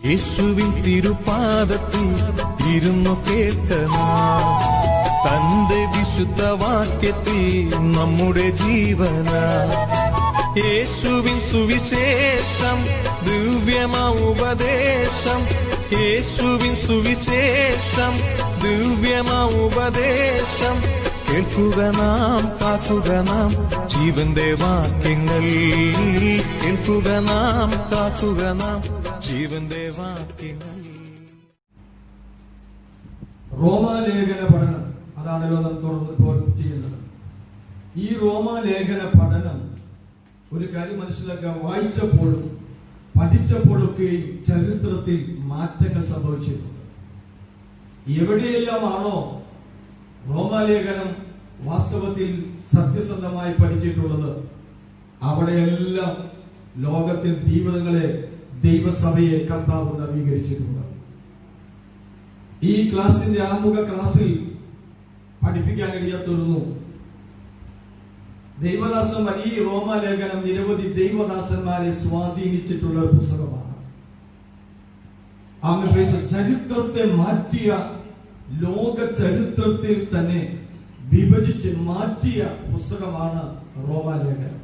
യേശുവിൻ തിരുപാദത്തിൽ ഇരുന്നു കേൾക്കണം തന്റെ വിശുദ്ധ വാക്യത്തിൽ നമ്മുടെ ജീവന. യേശുവിൻ സുവിശേഷം ദിവ്യമാ ഉപദേശം. യേശുവിൻ സുവിശേഷം ദിവ്യമാ ഉപദേശം. കേൾക്കുക നാം, കാക്കുക നാം ജീവന്റെ വാക്യങ്ങൾ. കേൾക്കുക നാം, കാക്കുക നാം ജീവന്റെ വാക്യങ്ങൾ. റോമാലേഖന പഠനം അതാണല്ലോ നാം തുടർന്നിപ്പോൾ ചെയ്യുന്നത്. ഈ റോമാലേഖന പഠനം ഒരു കാര്യം മനസ്സിലാക്കുക, വായിച്ചപ്പോഴും പഠിച്ചപ്പോഴൊക്കെയും ചരിത്രത്തിൽ മാറ്റങ്ങൾ സംഭവിച്ചിട്ടുണ്ട്. എവിടെയെല്ലാമാണോ റോമാലേഖനം വാസ്തവത്തിൽ സത്യസന്ധമായി പഠിച്ചിട്ടുള്ളത് അവിടെയെല്ലാം ലോകത്തിൽ ജീവിതങ്ങളെ ദൈവസഭയെ കർത്താവ് നവീകരിച്ചിട്ടുണ്ട്. ഈ ക്ലാസിന്റെ ആമുഖ ക്ലാസ്സിൽ പഠിപ്പിക്കാൻ ഇടയാത്തുന്നു. ദൈവദാസൻ ഈ റോമാലേഖനം നിരവധി ദൈവദാസന്മാരെ സ്വാധീനിച്ചിട്ടുള്ള ഒരു പുസ്തകമാണ്. ചരിത്രത്തെ മാറ്റിയ, ലോക ചരിത്രത്തിൽ തന്നെ വിഭജിച്ച് മാറ്റിയ പുസ്തകമാണ് റോമാലേഖനം.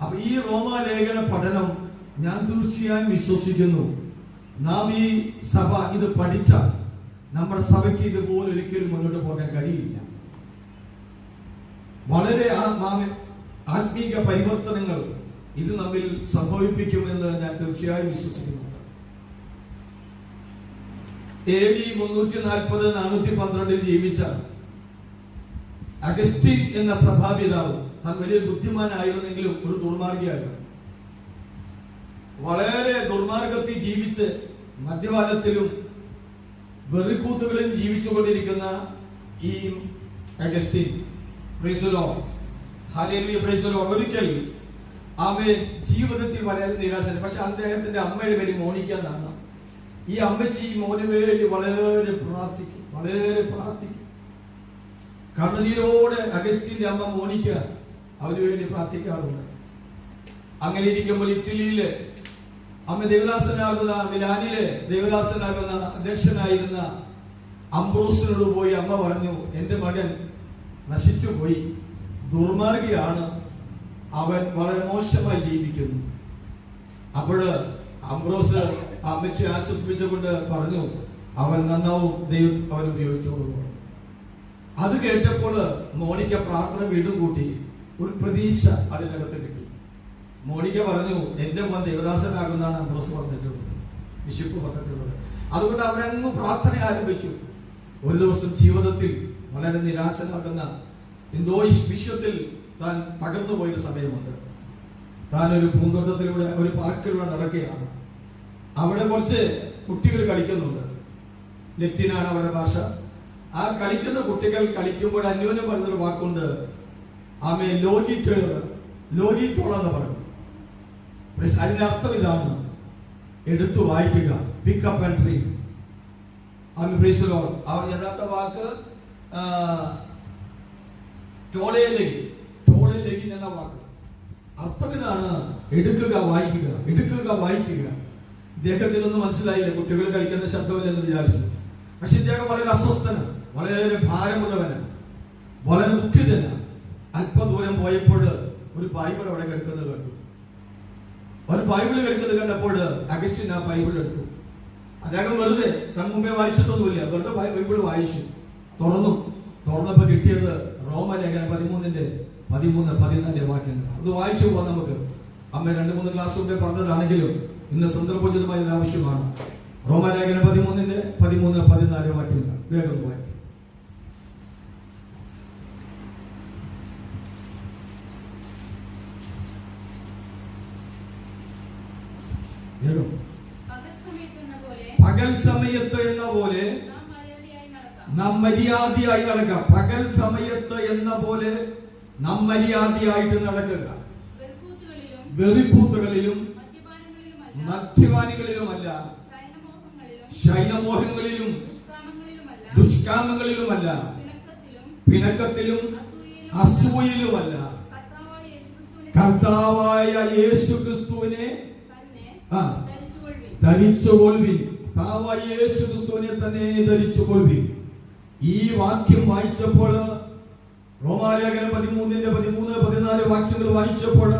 അപ്പൊ ഈ റോമാലേഖന പഠനം ഞാൻ തീർച്ചയായും വിശ്വസിക്കുന്നു, നാം ഈ സഭ ഇത് പഠിച്ചാൽ നമ്മുടെ സഭയ്ക്ക് ഇതുപോലെ ഒരിക്കലും മുന്നോട്ട് പോകാൻ കഴിയില്ല. വളരെ ആത്മീക പരിവർത്തനങ്ങൾ ഇത് നമ്മിൽ സംഭവിപ്പിക്കുമെന്ന് ഞാൻ തീർച്ചയായും വിശ്വസിക്കുന്നുണ്ട്. AD 340-412 ജീവിച്ച അഗസ്റ്റിൻ എന്ന സഭാപിതാവ് താൻ വലിയ ബുദ്ധിമാനായിരുന്നെങ്കിലും ഒരു ദുർമാർഗിയായിരുന്നു. വളരെ ദുർമാർഗത്തിൽ ജീവിച്ച് മദ്യപാനത്തിലും വെറിക്കൂത്തുകളിലും ജീവിച്ചുകൊണ്ടിരിക്കുന്ന ഈ അഗസ്റ്റിൻ ഒരിക്കൽ അവൻ ജീവിതത്തിൽ വളരെ നിരാശ. പക്ഷെ അദ്ദേഹത്തിന്റെ അമ്മയുടെ പേര് മോണിക്ക എന്നാണ്. ഈ അമ്മച്ചി മോന് വേണ്ടി വളരെ പ്രാർത്ഥിക്കും. കണ്ണുനീരോടെ അഗസ്റ്റിന്റെ അമ്മ മോണിക്ക അവന് വേണ്ടി പ്രാർത്ഥിക്കാറുണ്ട്. അങ്ങനെ ഇരിക്കുമ്പോൾ ഇറ്റലിയില് അമ്മ ദേവദാസനാകുന്ന, മിലാനിലെ ദേവദാസനാകുന്ന അധ്യക്ഷനായിരുന്ന അംബ്രോസിനോട് പോയി അമ്മ പറഞ്ഞു, എന്റെ മകൻ നശിച്ചുപോയി, ദുർമാർഗിയാണ്, അവൻ വളരെ മോശമായി ജീവിക്കുന്നു. അപ്പോഴ് അംബ്രോസ് അമ്മച്ചി ആശ്വസിപ്പിച്ചുകൊണ്ട് പറഞ്ഞു, അവൻ നന്നാവും, ദൈവം അവൻ ഉപയോഗിച്ചോളൂ. അത് കേട്ടപ്പോൾ മോണിക്ക പ്രാർത്ഥന വീണ്ടും കൂട്ടി. ഒരു പ്രതീക്ഷ അതിനകത്ത് കിട്ടി. മോണിക്ക പറഞ്ഞു, എന്റെ മോൻ ദേവദാസനാകുന്നതാണ് അംബ്രോസ് പറഞ്ഞിട്ടുള്ളത്, ബിഷപ്പ് പറഞ്ഞിട്ടുള്ളത്. അതുകൊണ്ട് അവരങ്ങ് പ്രാർത്ഥന ആരംഭിച്ചു. ഒരു ദിവസം ജീവിതത്തിൽ വളരെ നിരാശനാകുന്ന എന്തോ വിശ്വത്തിൽ താൻ തകർന്നു പോയൊരു സമയമുണ്ട്. താൻ ഒരു പൂന്തോട്ടത്തിലൂടെ, ഒരു പാർക്കിലൂടെ നടക്കുകയാണ്. അവിടെ കുറച്ച് കുട്ടികൾ കളിക്കുന്നുണ്ട്. ലെറ്റിനാണ് അവരുടെ ഭാഷ. ആ കളിക്കുന്ന കുട്ടികൾ കളിക്കുമ്പോൾ അന്യോന്യം പറഞ്ഞൊരു വാക്കുണ്ട്, ആമേ ലോജിറ്റോളെന്ന് പറഞ്ഞു. അതിന്റെ അർത്ഥം ഇതാണ്, എടുത്തു വായിക്കുക, പിക്കപ്പ് ആൻഡ് റീഡ്. അവർ യഥാർത്ഥ വാക്ക് ടോളേലഗി എന്ന വാക്ക്. അർത്ഥം ഇതാണ്, എടുക്കുക വായിക്കുക. ഇദ്ദേഹത്തിനൊന്നും മനസ്സിലായില്ല, കുട്ടികൾ കളിക്കുന്ന ശബ്ദമില്ലെന്ന് വിചാരിച്ചു. പക്ഷെ ഇദ്ദേഹം വളരെ അസ്വസ്ഥനാണ്, വളരെ ഭാരമുള്ളവനാണ്, വളരെ ദുഃഖിതനാണ്. അല്പദൂരം പോയപ്പോൾ ഒരു ബൈബിൾ അവിടെ കിടക്കുന്നത് കണ്ടു. ഒരു ബൈബിൾ കിടക്കുന്നത് കണ്ടപ്പോൾ അഗസ്റ്റിൻ ആ ബൈബിൾ എടുത്തു. അദ്ദേഹം വെറുതെ തൻ മുമ്പേ വായിച്ചിട്ടൊന്നുമില്ല, വെറുതെ ബൈബിൾ വായിച്ചു. തുറന്നപ്പോ കിട്ടിയത് റോമലേഖനം 13-14 വാക്യങ്ങൾ. അത് വായിച്ചു പോകാൻ നമുക്ക്. അമ്മ 2-3 ക്ലാസ് മുമ്പേ പറഞ്ഞതാണെങ്കിലും ഇന്ന് സന്ദർഭോചിതമായ ആവശ്യമാണ്. റോമലേഖനം 13-14 വാക്യങ്ങൾ വേഗം വായിക്കും. പകൽ സമയത്ത് എന്ന പോലെ നാം മര്യാദയായി നടക്കുക. പകൽ സമയത്ത് എന്ന പോലെ നാം മര്യാദയായിട്ട് നടക്കുക. വെറിക്കൂത്തുകളിലും മദ്യപാനികളിലുമല്ല, ശൈനമോഹങ്ങളിലും ദുഷ്കാമങ്ങളിലുമല്ല, പിണക്കത്തിലും അസൂയയിലുമല്ല, കർത്താവായ യേശു ക്രിസ്തുവിനെ ധരിച്ചുകൊള്ളുവിൻ. കർത്താവായ യേശു ക്രിസ്തുവിനെ തന്നെ ധരിച്ചുകൊള്ളുവിൻ. ഈ വാക്യം വായിച്ചപ്പോൾ, റോമാലേഖനം 13-14 വാക്യങ്ങൾ വായിച്ചപ്പോൾ,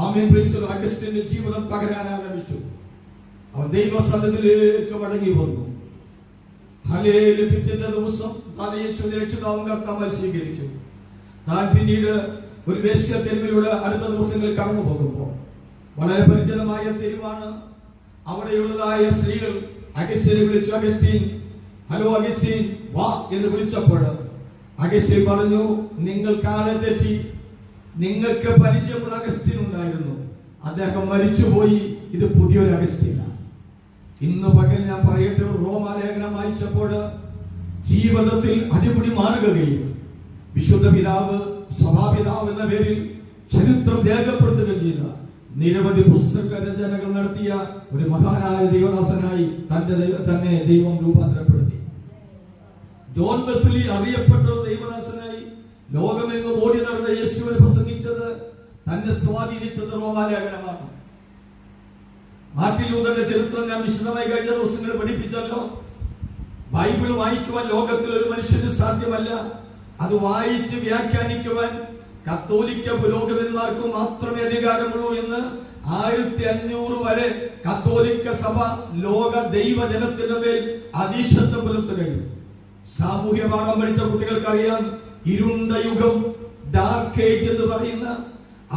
ആമേൻ പ്രൈസ് ദി ലോർഡ്, അഗസ്റ്റിന്റെ ജീവിതം തകരാൻ ആരംഭിച്ചു. അവൻ ദൈവസന്നിധിയിലേക്ക് മടങ്ങി വന്നു. ഹല്ലേലൂയ. പിറ്റേ ദിവസം താൻ യേശുവിനെ രക്ഷിതാവും കർത്താവായി സ്വീകരിച്ചു. താൻ പിന്നീട് ഒരു വേശ്യ തെരുവിലൂടെ അടുത്ത ദിവസങ്ങളിൽ കടന്നു പോകുമ്പോൾ, വളരെ പരിചിതമായ തെരുവാണ്, അവിടെയുള്ളതായ സ്ത്രീകൾ അഗസ്റ്റിനെ വിളിച്ചു. അഗസ്റ്റിൻ, ഹലോ അഗസ്റ്റിൻ, വാ എന്ന് വിളിച്ചപ്പോൾ അഗസ്റ്റിൻ പറഞ്ഞു, നിങ്ങൾ കാലം തെറ്റി. നിങ്ങൾക്ക് പരിചയമുള്ള അഗസ്റ്റിൻ ഉണ്ടായിരുന്നു, അദ്ദേഹം മരിച്ചുപോയി. ഇത് പുതിയൊരു അഗസ്റ്റിനാണ്. ഇന്ന് പകൽ ഞാൻ പറയട്ടെ, റോമാലേഖനം വായിച്ചപ്പോൾ ജീവിതത്തിൽ അടിമുടി മാറുകയും വിശുദ്ധ പിതാവ്, സഭാപിതാവ് എന്ന പേരിൽ ചരിത്രം രേഖപ്പെടുത്തുകയും ചെയ്ത നിരവധി പുസ്തക രചനകൾ നടത്തിയ ഒരു മഹാനായ ദൈവദാസനായി തന്നെ ദൈവം രൂപാന്തരപ്പെടുത്തി. ജോൺ വെസ്ലി അറിയപ്പെട്ട ഒരു ദൈവദാസനായി ലോകമെങ്ങും ഓടി നടന്ന യേശുവിനെ പ്രസംഗിച്ചത്, തന്നെ സ്വാധീനിച്ചത് റോമാലേഖനമാണ്. മാർട്ടിൻ ലൂഥറിന്റെ ചരിത്രം ഞാൻ വിശദമായി കഴിഞ്ഞ ദിവസങ്ങളിൽ പഠിപ്പിച്ചല്ലോ. ബൈബിൾ വായിക്കുവാൻ ലോകത്തിൽ ഒരു മനുഷ്യന് സാധ്യമല്ല. അത് വായിച്ച് വ്യാഖ്യാനിക്കുവാൻ കത്തോലിക്ക പുരോഹിതന്മാർക്ക് മാത്രമേ അധികാരമുള്ളൂ എന്ന് 1500 വരെ കത്തോലിക്ക സഭ ലോക ദൈവജനത്തിന്റെ മേൽ അധീശത്വം പുലർത്തുകയും. സാമൂഹ്യ പാഠം പഠിച്ച കുട്ടികൾക്കറിയാം, ഇരുണ്ട യുഗം, ഡാർക്ക് ഏജ് എന്ന് പറയുന്ന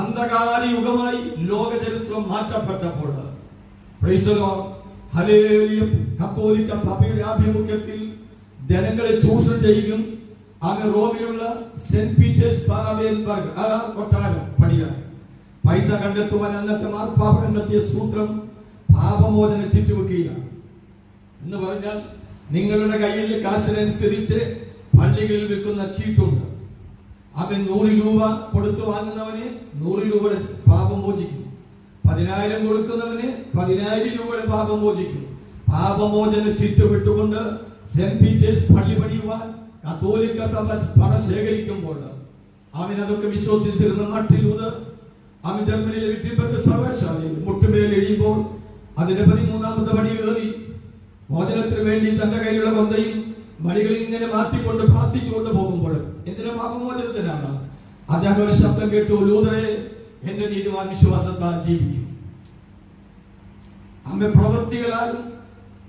അന്ധകാര യുഗമായി ലോക ചരിത്രം മാറ്റപ്പെട്ടപ്പോൾ, പ്രൈസ് ദി ലോർഡ്, ഹല്ലേലൂയ, കത്തോലിക്ക സഭയുടെ ആഭിമുഖ്യത്തിൽ ജനങ്ങളെ ചൂഷണം ചെയ്യുകയും അങ്ങ് റോമിലുള്ള സെന്റ് പീറ്റേഴ്സ് കൊട്ടാരം പണിയാൻ പൈസ കണ്ടെത്തുവാൻ അന്നത്തെ മാർപ്പാപ്പ കണ്ടെത്തിയ സൂത്രം പാപമോചനം ചുറ്റുവെക്കുകയാണ്. എന്ന് പറഞ്ഞാൽ നിങ്ങളുടെ കയ്യിൽ കാശിനനുസരിച്ച് പള്ളികളിൽ വിൽക്കുന്ന ചീട്ടുണ്ട്. അവൻ 100 രൂപ കൊടുത്തു വാങ്ങുന്നവന് 100 രൂപയുടെ പാപം മോചിക്കും. 10,000 കൊടുക്കുന്നവന് 10,000 രൂപയുടെ പാപം മോചിക്കും. പാപമോചന ചീട്ട് വിട്ടുകൊണ്ട് സെന്റ് പീറ്റേഴ്സ് പള്ളി പണിയുവാൻ കത്തോലിക്ക സഭ പണം ശേഖരിക്കുമ്പോൾ അവൻ അതൊക്കെ വിശ്വസിച്ചിരുന്ന മാർട്ടിൻ ലൂഥർ, അവൻ ജർമ്മനിയിലെ വിറ്റിബർഗ് സർവകലാശാലയിൽ മുട്ടുമേൽ എഴുതുമ്പോൾ അതിന്റെ 13ാമത്തെ പടി കയറി മോചനത്തിന് വേണ്ടി തന്റെ കയ്യിലുള്ള കൊന്തയും മണികൾ ഇങ്ങനെ മാറ്റിക്കൊണ്ട് പ്രാർത്ഥിച്ചുകൊണ്ട് പോകുമ്പോൾ, എന്തിനാ? പാപമോചനത്തിനാണ്. അദ്ദേഹം ഒരു ശബ്ദം കേട്ടു, ലൂഥറെ, എന്റെ നീതിമാൻ വിശ്വാസത്താൽ ജീവിക്കും. അമ്മ പ്രവൃത്തികളാലും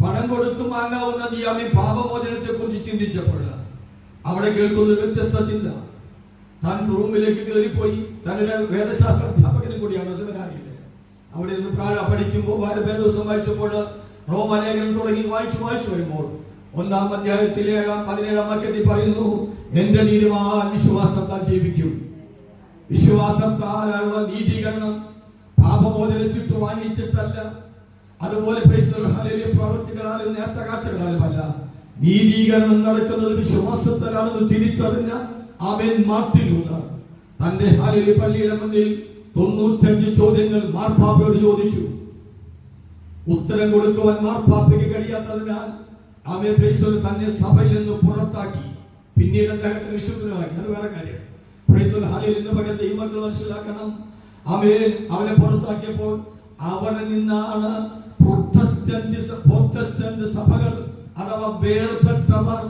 പണം കൊടുത്തും വാങ്ങാവുന്ന നീ അമ്മ പാപമോചനത്തെ കുറിച്ച് ചിന്തിച്ചപ്പോൾ അവിടെ കേൾക്കുന്ന ഒരു വ്യത്യസ്ത ചിന്ത. താൻ റൂമിലേക്ക് കയറിപ്പോയി. തന്റെ വേദശാസ്ത്ര അധ്യാപകനും കൂടിയാണ് സെമിനാരിയിലെ. അവിടെ നിന്ന് പഠിക്കുമ്പോൾ വേദോസം വായിച്ചപ്പോൾ റോമാലേഖനം തുടങ്ങി വായിച്ചു വരുമ്പോൾ 1-ാം അധ്യായത്തിലെ 17-ാം വാക്യത്തിൽ പറയുന്നു, എന്റെ നീതിമാൻ വിശ്വാസത്താൽ ജീവിക്കും. വിശ്വാസത്താലുള്ള നീതീകരണം പാപമോചനിച്ചിട്ട് വാങ്ങിച്ചിട്ടല്ല, അതുപോലെ പ്രവൃത്തികളാലും നേർച്ചകാഴ്ചകളാലുമല്ല. നീതീകരണം നടക്കുന്നത് വിശ്വാസത്താലാണെന്ന് തിരിച്ചറിഞ്ഞ അവൻ മാർട്ടിൻ ലൂഥർ തന്റെ പള്ളിയുടെ മുന്നിൽ 95 ചോദ്യങ്ങൾ മാർപ്പാപ്പയോട് ചോദിച്ചു. ഉത്തരം കൊടുക്കുവാൻ മാർപ്പാപ്പയ്ക്ക് കഴിയാത്തതിനാൽ അവൻ തന്നെ സഭയിൽ നിന്ന് പുറത്താക്കി. പിന്നീട് അദ്ദേഹത്തിന് വിശുദ്ധനാക്കി. അത് വേറെ കാര്യം. ഇന്ന് പകൽ ദൈവമക്കൾ മനസ്സിലാക്കണം, അവനെ പുറത്താക്കിയപ്പോൾ അവിടെ നിന്നാണ് പ്രൊട്ടസ്റ്റന്റ് സഭകൾ അഥവാ വേർപെട്ടവർ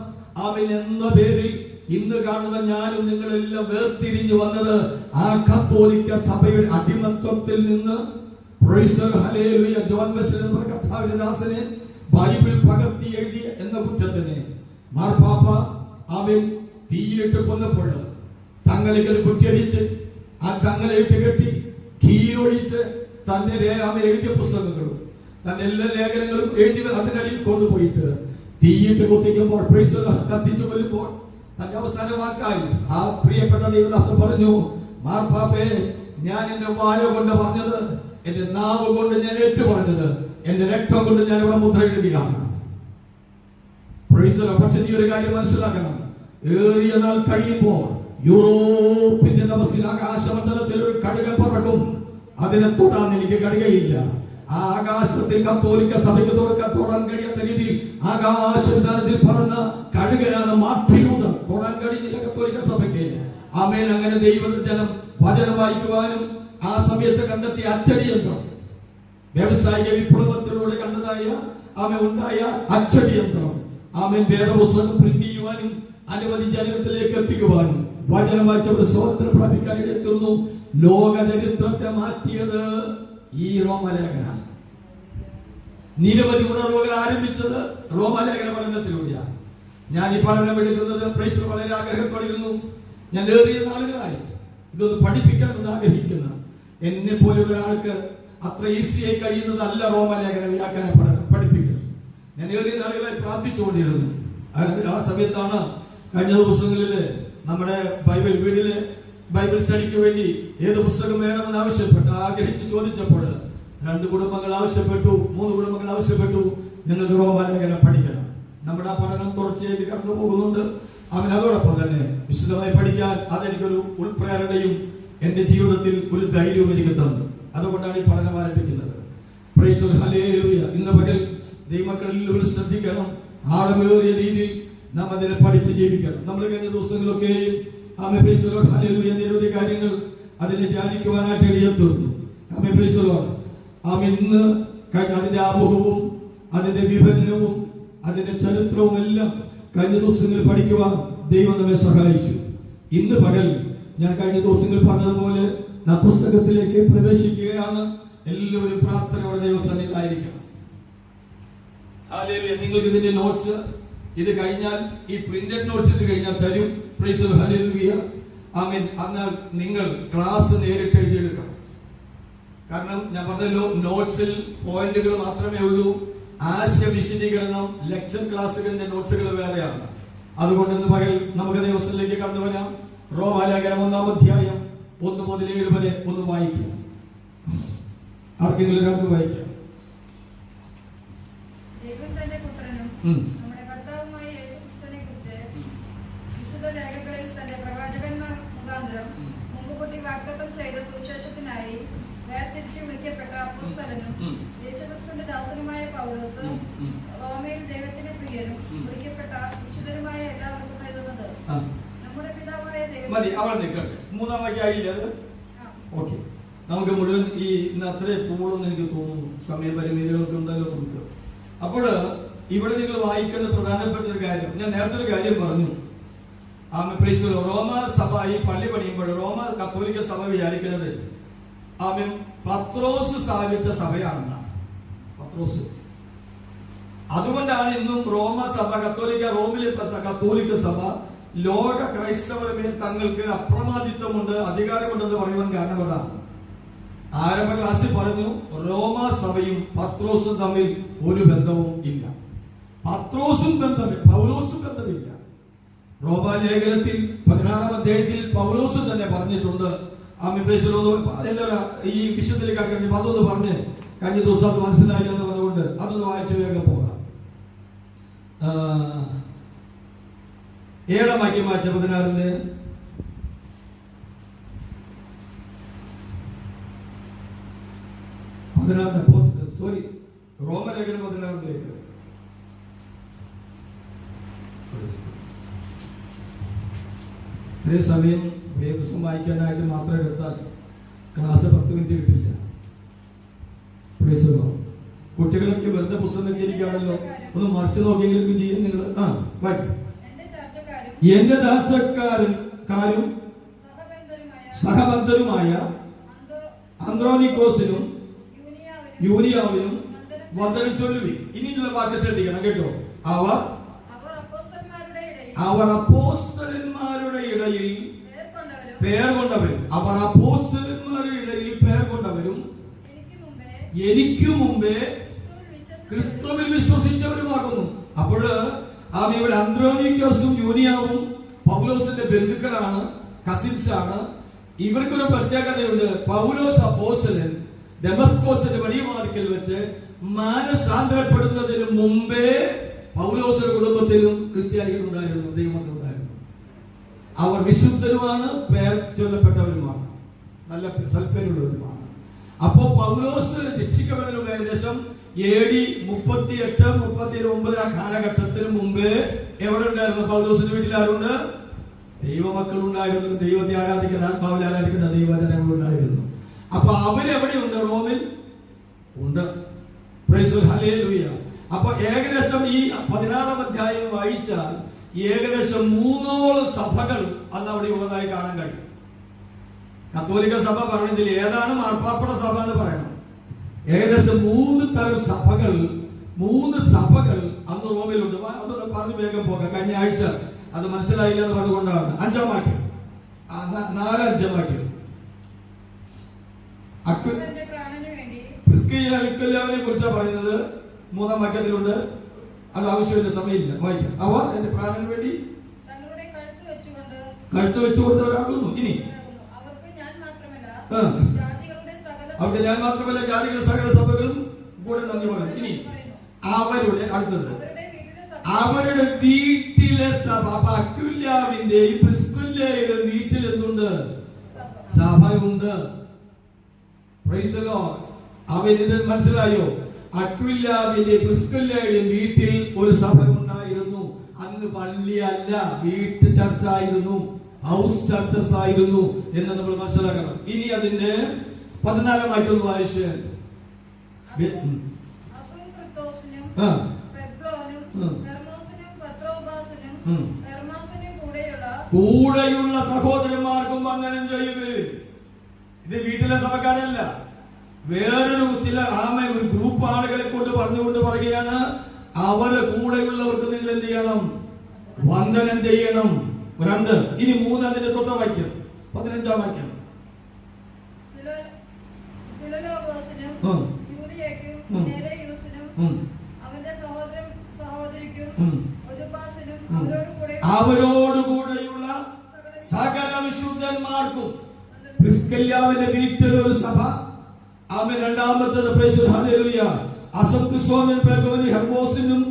അവൻ എന്ന പേരിൽ ഇന്ന് കാണുന്ന ഞാനും നിങ്ങളെല്ലാം വേർതിരിഞ്ഞു വന്നത്. ആ കത്തോലിക്ക സഭയുടെ അടിമത്വത്തിൽ നിന്ന് ജോൺ വെസ്ലി എന്ന കർത്താവിന്റെ ബൈബിൾ പകർത്തി എഴുതി എന്ന കുറ്റത്തിന് മാർപ്പാപ്പ അവൻ തീയിലിട്ട് കൊന്നപ്പോൾ തങ്ങലിക്കൽ കുറ്റിയടിച്ച് ആ ചങ്ങലയിട്ട് കെട്ടി കീഴൊഴിച്ച് തന്നെ അവൻ എഴുതിയ പുസ്തകങ്ങളും തന്റെ എല്ലാ ലേഖനങ്ങളും എഴുതി അതിനടിയിൽ കൊണ്ടുപോയിട്ട് തീയിട്ട് കുത്തിക്കുമ്പോൾ കത്തിച്ചു കൊല്ലുമ്പോൾ തന്റെ അവസാന വാക്കായി ആ പ്രിയപ്പെട്ട ദൈവദാസൻ പറഞ്ഞു, മാർപ്പാപ്പേ, ഞാൻ എന്റെ വായ കൊണ്ട് പറഞ്ഞത്, എന്റെ നാവ് കൊണ്ട് ഞാൻ ഏറ്റു പറഞ്ഞത്, എന്റെ രക്തം കൊണ്ട് ഞാൻ ഇവിടെ മുദ്രയിടുകയാണ്. പക്ഷെ ഈ ഒരു കാര്യം മനസ്സിലാക്കണം, ഏറിയ നാൾ കഴിയുമ്പോൾ യൂറോപ്പിന്റെ തപസ്സിൽ ആകാശമണ്ഡലത്തിൽ ഒരു കഴുകൻ പറക്കും. അതിനെ തൊടാൻ എനിക്ക് കഴിയുകയില്ല. ആ ആകാശത്തിൽ കത്തോലിക്ക സഭയ്ക്ക് തൊടാൻ കഴിയാത്ത രീതിയിൽ ആകാശത്തിൽ പറന്ന കഴുകനാണ് മാർട്ടിൻ ലൂഥർ. തൊടാൻ കഴിയുന്നില്ല കത്തോലിക്ക സഭയ്ക്ക്. ആമേൻ. അങ്ങനെ ദൈവജനം വചനം വായിക്കുവാനും ആ സമയത്ത് കണ്ടെത്തിയ അച്ചടി യന്ത്രം വ്യാവസായിക വിപ്ലവത്തിലൂടെ കണ്ടതായ ഉണ്ടായ അച്ചടി യന്ത്രം വേദപുസ്തകം പ്രിന്റ് ചെയ്യുവാനും അനവധി ജനത്തിലേക്ക് എത്തിക്കുവാനും വചനം വായിച്ചവർ സ്വാതന്ത്ര്യം പ്രാപിക്കാൻ ഇടയെത്തുന്നു. ലോക ചരിത്രത്തെ മാറ്റിയത് ഈ റോമലേഖനാണ്. നിരവധി ഉണർവുകൾ ആരംഭിച്ചത് റോമലേഖന പഠനത്തിലൂടെയാണ്. ഞാൻ ഈ പഠനം എടുക്കുന്നത് പ്രേക്ഷകർ വളരെ ആഗ്രഹത്തോടിരുന്നു. ഞാൻ ഏറിയ നാളുകളായി ഇതൊന്ന് പഠിപ്പിക്കണമെന്ന് ആഗ്രഹിക്കുന്ന എന്നെ പോലെയുള്ള ഒരാൾക്ക് അത്ര ഈസിയായി കഴിയുന്നതല്ല റോമലേഖന വ്യാഖ്യാന പഠിപ്പിക്കുന്നത്. ഞാൻ ഏറിയ നാളുകളായി പ്രാർത്ഥിച്ചുകൊണ്ടിരുന്നു. ആ സമയത്താണ് കഴിഞ്ഞ ദിവസങ്ങളിൽ നമ്മുടെ വീട്ടിലെ ബൈബിൾ സ്റ്റഡിക്ക് വേണ്ടി ഏത് പുസ്തകം വേണമെന്ന് ആവശ്യപ്പെട്ടു ആഗ്രഹിച്ച് ചോദിച്ചപ്പോൾ 2 കുടുംബങ്ങൾ ആവശ്യപ്പെട്ടു, 3 കുടുംബങ്ങൾ ആവശ്യപ്പെട്ടു, ഞങ്ങൾക്ക് റോമലേഖനം പഠിക്കണം. നമ്മുടെ ആ പഠനം തുടർച്ചയായിട്ട് കടന്നു പോകുന്നുണ്ട്. അതോടൊപ്പം തന്നെ വിശദമായി പഠിക്കാൻ അതെനിക്കൊരു ഉൾപ്രേരണയും എന്റെ ജീവിതത്തിൽ ഒരു ധൈര്യവും എനിക്ക് തന്നു. അതുകൊണ്ടാണ് ഈ പഠനം ആരംഭിക്കുന്നത്. Price the Lord, hallelujah. ഇന്ന് പകൽ ദൈവമക്കളിൽ ശ്രദ്ധിക്കണം. ആഴമേറിയ രീതിയിൽ നാം അതിനെ പഠിച്ച് ജീവിക്കണം. നമ്മൾ കഴിഞ്ഞ ദിവസങ്ങളൊക്കെയും പ്രൈസ് ദി ലോർഡ്, ഹല്ലേലൂയ, നിരവധി കാര്യങ്ങൾ അതിനെ ധ്യാനിക്കുവാനായിട്ട് ഇടയെത്തുന്നു. Praise the Lord. ഇന്ന് അതിന്റെ ആമുഖവും അതിന്റെ വിഭജനവും അതിന്റെ ചരിത്രവും എല്ലാം കഴിഞ്ഞ ദിവസങ്ങളിൽ പഠിക്കുവാൻ ദൈവം നമ്മെ സഹായിച്ചു. ഇന്ന് പകൽ ഞാൻ കഴിഞ്ഞ ദിവസങ്ങളിൽ പറഞ്ഞതുപോലെ നാം പുസ്തകത്തിലേക്ക് പ്രവേശിക്കുകയാണ്. എല്ലാവരും പ്രാർത്ഥനയോടെ ദൈവസന്നിധിയിലായിരിക്കണം. നിങ്ങൾക്ക് ഇതിന്റെ നോട്ട്സ് ഇത് കഴിഞ്ഞാൽ ഈ പ്രിന്റഡ് നോട്ട്സ് ഇത് കഴിഞ്ഞാൽ തരും. പ്രൈസ് ദി ലോർഡ്, ഹല്ലേലൂയ, ആമേൻ. എന്നാൽ നിങ്ങൾ ക്ലാസ് നേരിട്ട് എഴുതിയെടുക്കണം. കാരണം ഞാൻ പറഞ്ഞല്ലോ, നോട്ട്സിൽ പോയിന്റുകൾ മാത്രമേ ഉള്ളൂ. ആശയ വിശദീകരണം ലെക്ചർ ക്ലാസ്സുകളിന്റെ നോട്ട്സുകൾ വേറെയാണ്. അതുകൊണ്ട് ഇന്ന് പകൽ നമുക്ക് ദിവസത്തിലേക്ക് കടന്നു വരാം. റോമാലേഖനം 1-ാം അധ്യായം 1 മുതൽ 7 വരെ ഒന്ന് വായിക്കാം. ആർക്കെങ്കിലും ഒരാൾക്ക് വായിക്കാം. മതി, അവൾ നിൽക്കട്ടെ. 3-ാം വാക്യമായില്ലേ അത്? ഓക്കെ. നമുക്ക് മുഴുവൻ ഇന്ന് അത്രേ പോകുമെന്ന് എനിക്ക് തോന്നുന്നു. സമയപരിമിതികളൊക്കെ ഉണ്ടല്ലോ നമുക്ക്. അപ്പോൾ ഇവിടെ നിങ്ങൾ വായിക്കുന്ന പ്രധാനപ്പെട്ട ഒരു കാര്യം, ഞാൻ നേരത്തെ ഒരു കാര്യം പറഞ്ഞു. റോമ സഭ ഈ പള്ളി പണിയുമ്പോൾ റോമ കത്തോലിക്ക സഭ വിചാരിക്കുന്നത് പത്രോസ് സ്ഥാപിച്ച സഭയാണെന്നാണ്. പത്രോസ്. അതുകൊണ്ടാണ് ഇന്നും റോമ സഭ റോമിലെ കത്തോലിക്ക സഭ ലോക ക്രൈസ്തവരുടെ മേൽ തങ്ങൾക്ക് അപ്രമാദിത്വമുണ്ട്, അധികാരമുണ്ടെന്ന് പറയുവാൻ കാരണം അതാണ്. ആരംഭ ക്ലാസ്സിൽ പറഞ്ഞു, റോമ സഭയും പത്രോസും തമ്മിൽ ഒരു ബന്ധവും ഇല്ല. പത്രോസും ബന്ധമില്ല, പൗലോസും ബന്ധമില്ല. റോമാലേഖനത്തിൽ 16-ാം അധ്യായത്തിൽ പൗലോസ് തന്നെ പറഞ്ഞിട്ടുണ്ട്. ഈ വിഷയത്തിലേക്ക് കടക്കാൻ അതൊന്ന് പറഞ്ഞ് കഴിഞ്ഞ ദിവസം അത് മനസ്സിലായില്ല എന്ന് പറഞ്ഞുകൊണ്ട് അതൊന്ന് വായിച്ചു വേഗം പോകാം. 7-ാം വാക്യം വായിച്ച 16-ന്റെ റോമലേഖനം 16-ന്റെ ഇത്രയും സമയം വേദം വായിക്കാനായിട്ട് മാത്രം എടുത്താൽ ക്ലാസ് 10 മിനിറ്റ് കിട്ടില്ല. കുട്ടികളൊക്കെ വെറുതെ പുസ്തകം വെച്ചിരിക്കുകയാണല്ലോ. ഒന്ന് മറിച്ചു നോക്കിയെങ്കിലും ചെയ്യും നിങ്ങൾ. വായിക്കും. എന്റെ ചാർച്ചക്കാരും സഹബദ്ധരുമായ അന്ത്രോനിക്കോസിനും യൂനിയാവിനും വന്ദനം ചൊല്ലുവിൻ. ഇനിയുള്ള വാക്ക് ശ്രദ്ധിക്കണം കേട്ടോ. അവർ അപ്പോസ്തലന്മാരുടെ ഇടയിൽ പേർ കൊണ്ടവരും എനിക്ക് മുമ്പേ ക്രിസ്തുവിൽ വിശ്വസിച്ചവരുമാകുന്നു. അപ്പോൾ ഇവിടെ അന്ത്രോനിക്കോസും യൂനിയാവും പൗലോസിന്റെ ബന്ധുക്കളാണ്, കസിൻസ് ആണ്. ഇവർക്കൊരു പ്രത്യേകതയുണ്ട്. പൗലോസ് അപ്പോസ്തലൻ ഡെമസ്കോസിന്റെ വഴിവാതിക്കൽ വെച്ച് മാനസാന്തരപ്പെടുന്നതിന് മുമ്പേ പൗലോസിന്റെ കുടുംബത്തിലും ക്രിസ്ത്യാനികൾ ഉണ്ടായിരുന്നു, ദൈവമക്കൾ ഉണ്ടായിരുന്നു. അവർ വിശുദ്ധരുമാണ്, പേർ ചൊല്ലപ്പെട്ടവരുമാണ്, നല്ല സൽപ്പേരുള്ളവരുമാണ്. അപ്പോ പൗലോസ് രക്ഷിക്കപ്പെടുന്ന ഏകദേശം AD 38-39 ആ കാലഘട്ടത്തിന് മുമ്പേ എവിടെ ഉണ്ടായിരുന്നു? പൗലോസിന്റെ വീട്ടിൽ ആരുണ്ട്? ദൈവമക്കൾ ഉണ്ടായിരുന്നു. ദൈവത്തെ ആരാധിക്കുന്ന, ആത്മാവിൽ ആരാധിക്കുന്ന ദൈവജനങ്ങൾ ഉണ്ടായിരുന്നു. അപ്പൊ അവരെവിടെയുണ്ട്? റോമിൽ ഉണ്ട്. Price the Lord. ഹല്ലേലൂയ. അപ്പൊ ഏകദേശം ഈ 16-ാം അധ്യായം വായിച്ചാൽ ഏകദേശം 3ഓളം സഭകൾ അന്ന് അവിടെ ഉള്ളതായി കാണാൻ കഴിയും. കത്തോലിക്ക സഭ പറഞ്ഞതിൽ ഏതാണ് മാർപ്പാപ്പയുടെ സഭ എന്ന് പറയണം. ഏകദേശം 3 തരം സഭകൾ, 3 സഭകൾ അന്ന് റോമിലുണ്ട്. അത് പറഞ്ഞ് വേഗം പോകാം. കഴിഞ്ഞ ആഴ്ച അത് മനസ്സിലായില്ല എന്ന് പറഞ്ഞുകൊണ്ടാണ്. 5-ാം വാക്യം, 4-5 വാക്യം. പ്രിസ്കില്ലാവിനെ കുറിച്ചാണ് പറയുന്നത്. 3-ാം വാക്യത്തിലുണ്ട്. അത് ആവശ്യമില്ല, സമയമില്ല, വായിക്കാം. അവർ എന്റെ പ്രാണന് വേണ്ടി കഴുത്ത് വെച്ചുകൊണ്ടവരാകുന്നു. ഇനി അവർക്ക് ഞാൻ മാത്രമല്ല ജാതികളുടെ സകല സഭകളും കൂടെ നന്ദി പറയുന്നു. ഇനി അവരുടെ അടുത്തത് അവരുടെ വീട്ടിലെ സഭ. അപ്പൊ അക്വിലാവിന്റെയും പ്രിസ്കില്ലയുടെ വീട്ടിൽ എന്തുണ്ട്? സഭയുണ്ട്. Praise the Lord. അവൻ ഇത് മനസ്സിലായോ? അക്വിലാവിന്റെ പ്രിസ്കില്ലയുടെ വീട്ടിൽ ഒരു സഭ ഉണ്ടായിരുന്നു. അന്ന് പള്ളിയല്ല, വീട്ടു ചർച്ച ആയിരുന്നു, ഹൗസ് ചർച്ചസ് ആയിരുന്നു എന്ന് നമ്മൾ മനസ്സിലാക്കണം. ഇനി അതിന്റെ 14-ാം വാക്യം വായിച്ച് കൂടെയുള്ള സഹോദരന്മാർക്കും വന്ദനം ചെയ്യുകയും. ഇത് വീട്ടിലെ സഭക്കാരല്ല, വേറൊരു ചില ഒരു ഗ്രൂപ്പ് ആളുകളെ കൊണ്ട് പറഞ്ഞുകൊണ്ട് പറയുകയാണ്, അവരുടെ കൂടെയുള്ളവർക്ക് നിങ്ങൾ എന്ത് ചെയ്യണം? വന്ദനം ചെയ്യണം. 2. ഇനി 3 അതിന്റെ തൊട്ട വാക്യം, 15-ാം വാക്യം. അവരോടുകൂടെയുള്ള സകല വിശുദ്ധന്മാർക്കും. പ്രിസ്കില്ലാവിന്റെ വീട്ടിൽ ഒരു സഭ. അവൻ 2-ാമത്തേത് ഹെർമോസിനും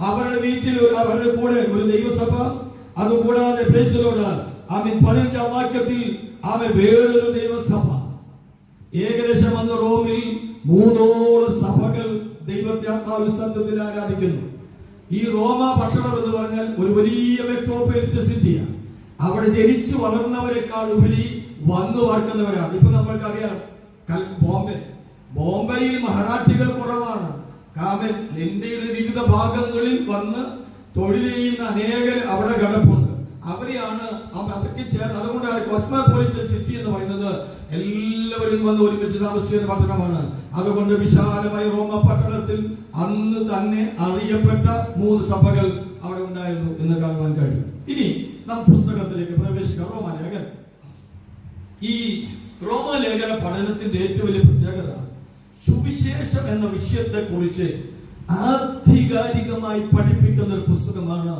അവരുടെ വീട്ടിൽ അവരുടെ കൂടെ ഒരു ദൈവസഭ. അതുകൂടാതെ അവൻ 15-ാം വാക്യത്തിൽ അവൻ വേറൊരു ദൈവസഭ. ഏകദേശം അന്ന് റോമിൽ 3ഓളം സഭകൾ ദൈവത്തെ ആത്മാവിൽ സത്യത്തിൽ ആരാധിക്കുന്നു. ഈ റോമ പട്ടണം എന്ന് പറഞ്ഞാൽ ഒരു വലിയ മെട്രോപൊളിറ്റൻ സിറ്റിയാണ്. അവിടെ ജനിച്ചു വളർന്നവരെക്കാൾ ഉപരി വന്നു വാർക്കുന്നവരാണ്. ഇപ്പൊ നമ്മൾക്കറിയാം ബോംബെയിൽ മറാഠികൾ കുറവാണ്. കാരണം ഇന്ത്യയുടെ വിവിധ ഭാഗങ്ങളിൽ വന്ന് തൊഴിൽ ചെയ്യുന്ന അനേകർ അവിടെ കിടപ്പുണ്ട്. അവരെയാണ് അതൊക്കെ ചേർന്ന്. അതുകൊണ്ടാണ് കോസ്മോപൊളിറ്റൻ സിറ്റി എന്ന് പറയുന്നത്. എല്ലാവരും വന്ന് ഒരുമിച്ച് താമസിക്കുന്ന പട്ടണമാണ്. അതുകൊണ്ട് വിശാലമായ റോമ പട്ടണത്തിൽ അന്ന് തന്നെ അറിയപ്പെട്ട 3 സഭകൾ അവിടെ ഉണ്ടായിരുന്നു എന്ന് കാണുവാൻ കഴിയും. ഇനി നാം പുസ്തകത്തിലേക്ക് പ്രവേശിക്കാം. റോമാലേഖനം. ഈ റോമാലേഖന പഠനത്തിന്റെ ഏറ്റവും വലിയ പ്രത്യേകത സുവിശേഷം എന്ന വിഷയത്തെ കുറിച്ച് ആധികാരികമായി പഠിപ്പിക്കുന്ന ഒരു പുസ്തകമാണ്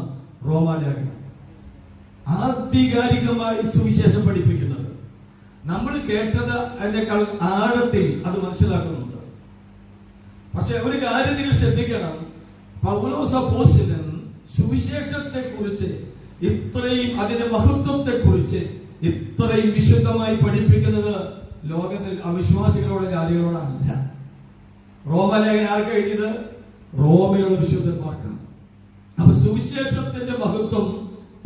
റോമാലേഖനം. ആധികാരികമായി സുവിശേഷം പഠിപ്പിക്കുന്നത്. നമ്മൾ കേട്ടത് അതിനേക്കാൾ ആഴത്തിൽ അത് മനസ്സിലാക്കുന്നുണ്ട്. പക്ഷെ ഒരു കാര്യം നിങ്ങൾ ശ്രദ്ധിക്കണം, പൗലോസ് അപ്പോസ്തലൻ സുവിശേഷത്തെ കുറിച്ച് ഇത്രയും അതിന്റെ മഹത്വത്തെ കുറിച്ച് ഇത്രയും വിശുദ്ധമായി പഠിപ്പിക്കുന്നത് ലോകത്തിൽ അവിശ്വാസികളോട് ജാതികളോടല്ല. റോമലേഖനം ആർക്ക് എഴുതിയത്? റോമിലുള്ള വിശുദ്ധന്മാർക്കാണ്. അപ്പൊ സുവിശേഷത്തിന്റെ മഹത്വം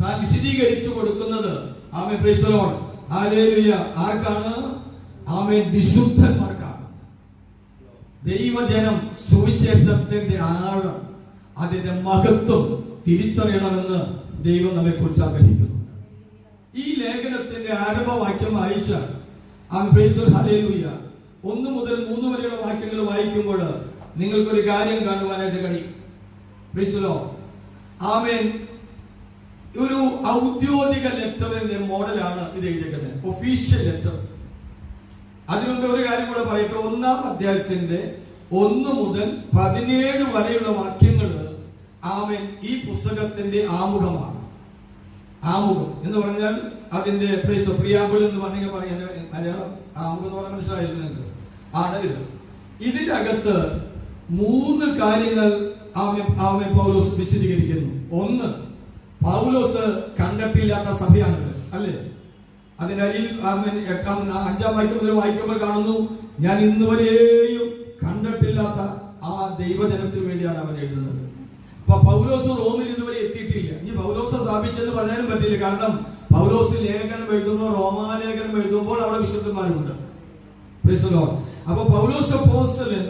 താൻ വിശദീകരിച്ചു കൊടുക്കുന്നത് ആമേൻ പ്രൈസ് ദി ലോർഡ് ഹല്ലേലൂയ ആർക്കാണ്? ആമേൻ വിശുദ്ധന്മാർക്കാണ്. ദൈവജനം സുവിശേഷത്തിന്റെ ആഴം, അതിന്റെ മഹത്വം തിരിച്ചറിയണമെന്ന് ദൈവം നമ്മെ കുറിച്ച് ആഗ്രഹിക്കുന്നുണ്ട്. ഈ ലേഖനത്തിന്റെ ആരംഭവാക്യം വായിച്ചാൽ ആമേൻ പ്രൈസ് ദി ലോർഡ് ഹല്ലേലൂയ 1 മുതൽ 3 വരെയുള്ള വാക്യങ്ങൾ വായിക്കുമ്പോൾ നിങ്ങൾക്കൊരു കാര്യം കാണുവാനായിട്ട് കഴിയും. പ്രൈസ് ദി ലോർഡ് ആമേൻ. ഒരു ഔദ്യോഗിക ലെറ്ററിന്റെ മോഡലാണ് ഇത് എഴുതിയിരിക്കുന്നത്, ഒഫീഷ്യൽ ലെറ്റർ. അതിനുമുമ്പ് ഒരു കാര്യം കൂടെ പറയട്ടെ. 1-ാം അധ്യായത്തിന്റെ 1 മുതൽ 17 വരെയുള്ള വാക്യങ്ങൾ ആമേൻ ഈ പുസ്തകത്തിന്റെ ആമുഖമാണ്. ആമുഖം എന്ന് പറഞ്ഞാൽ അതിന്റെ പ്രിയാമ്പിൾ എന്ന് പറഞ്ഞാൽ പറയാൻ മലയാളം ആമുഖം എന്ന് പറഞ്ഞാൽ മനസ്സിലായില്ല നിങ്ങൾക്ക്? ആണ് ഇത്. ഇതിന്റെ അകത്ത് 3 കാര്യങ്ങൾ ആമേൻ പൗലോസ് വിശദീകരിക്കുന്നു. 1, പൗലോസ് കണ്ടിട്ടില്ലാത്ത സഭയാണിത്, അല്ലേ? അതിനരിൽ 5-ാം വാക്യം മുതൽ വായിക്കുമ്പോൾ കാണുന്നു, ഞാൻ ഇന്നുവരെയും കണ്ടിട്ടില്ലാത്ത ആ ദൈവജനത്തിന് വേണ്ടിയാണ് അവൻ എഴുതുന്നത്. അപ്പൊ പൗലോസ് റോമിൽ ഇതുവരെ എത്തിയിട്ടില്ല. ഇനി പൗലോസ് സ്ഥാപിച്ചെന്ന് പറയാനും പറ്റില്ല. കാരണം പൗലോസ് ലേഖനം എഴുതുമ്പോൾ, റോമാലേഖനം എഴുതുമ്പോൾ അവിടെ വിശുദ്ധന്മാരുണ്ട്. അപ്പൊ പൗലോസ് അപ്പോസ്തലൻ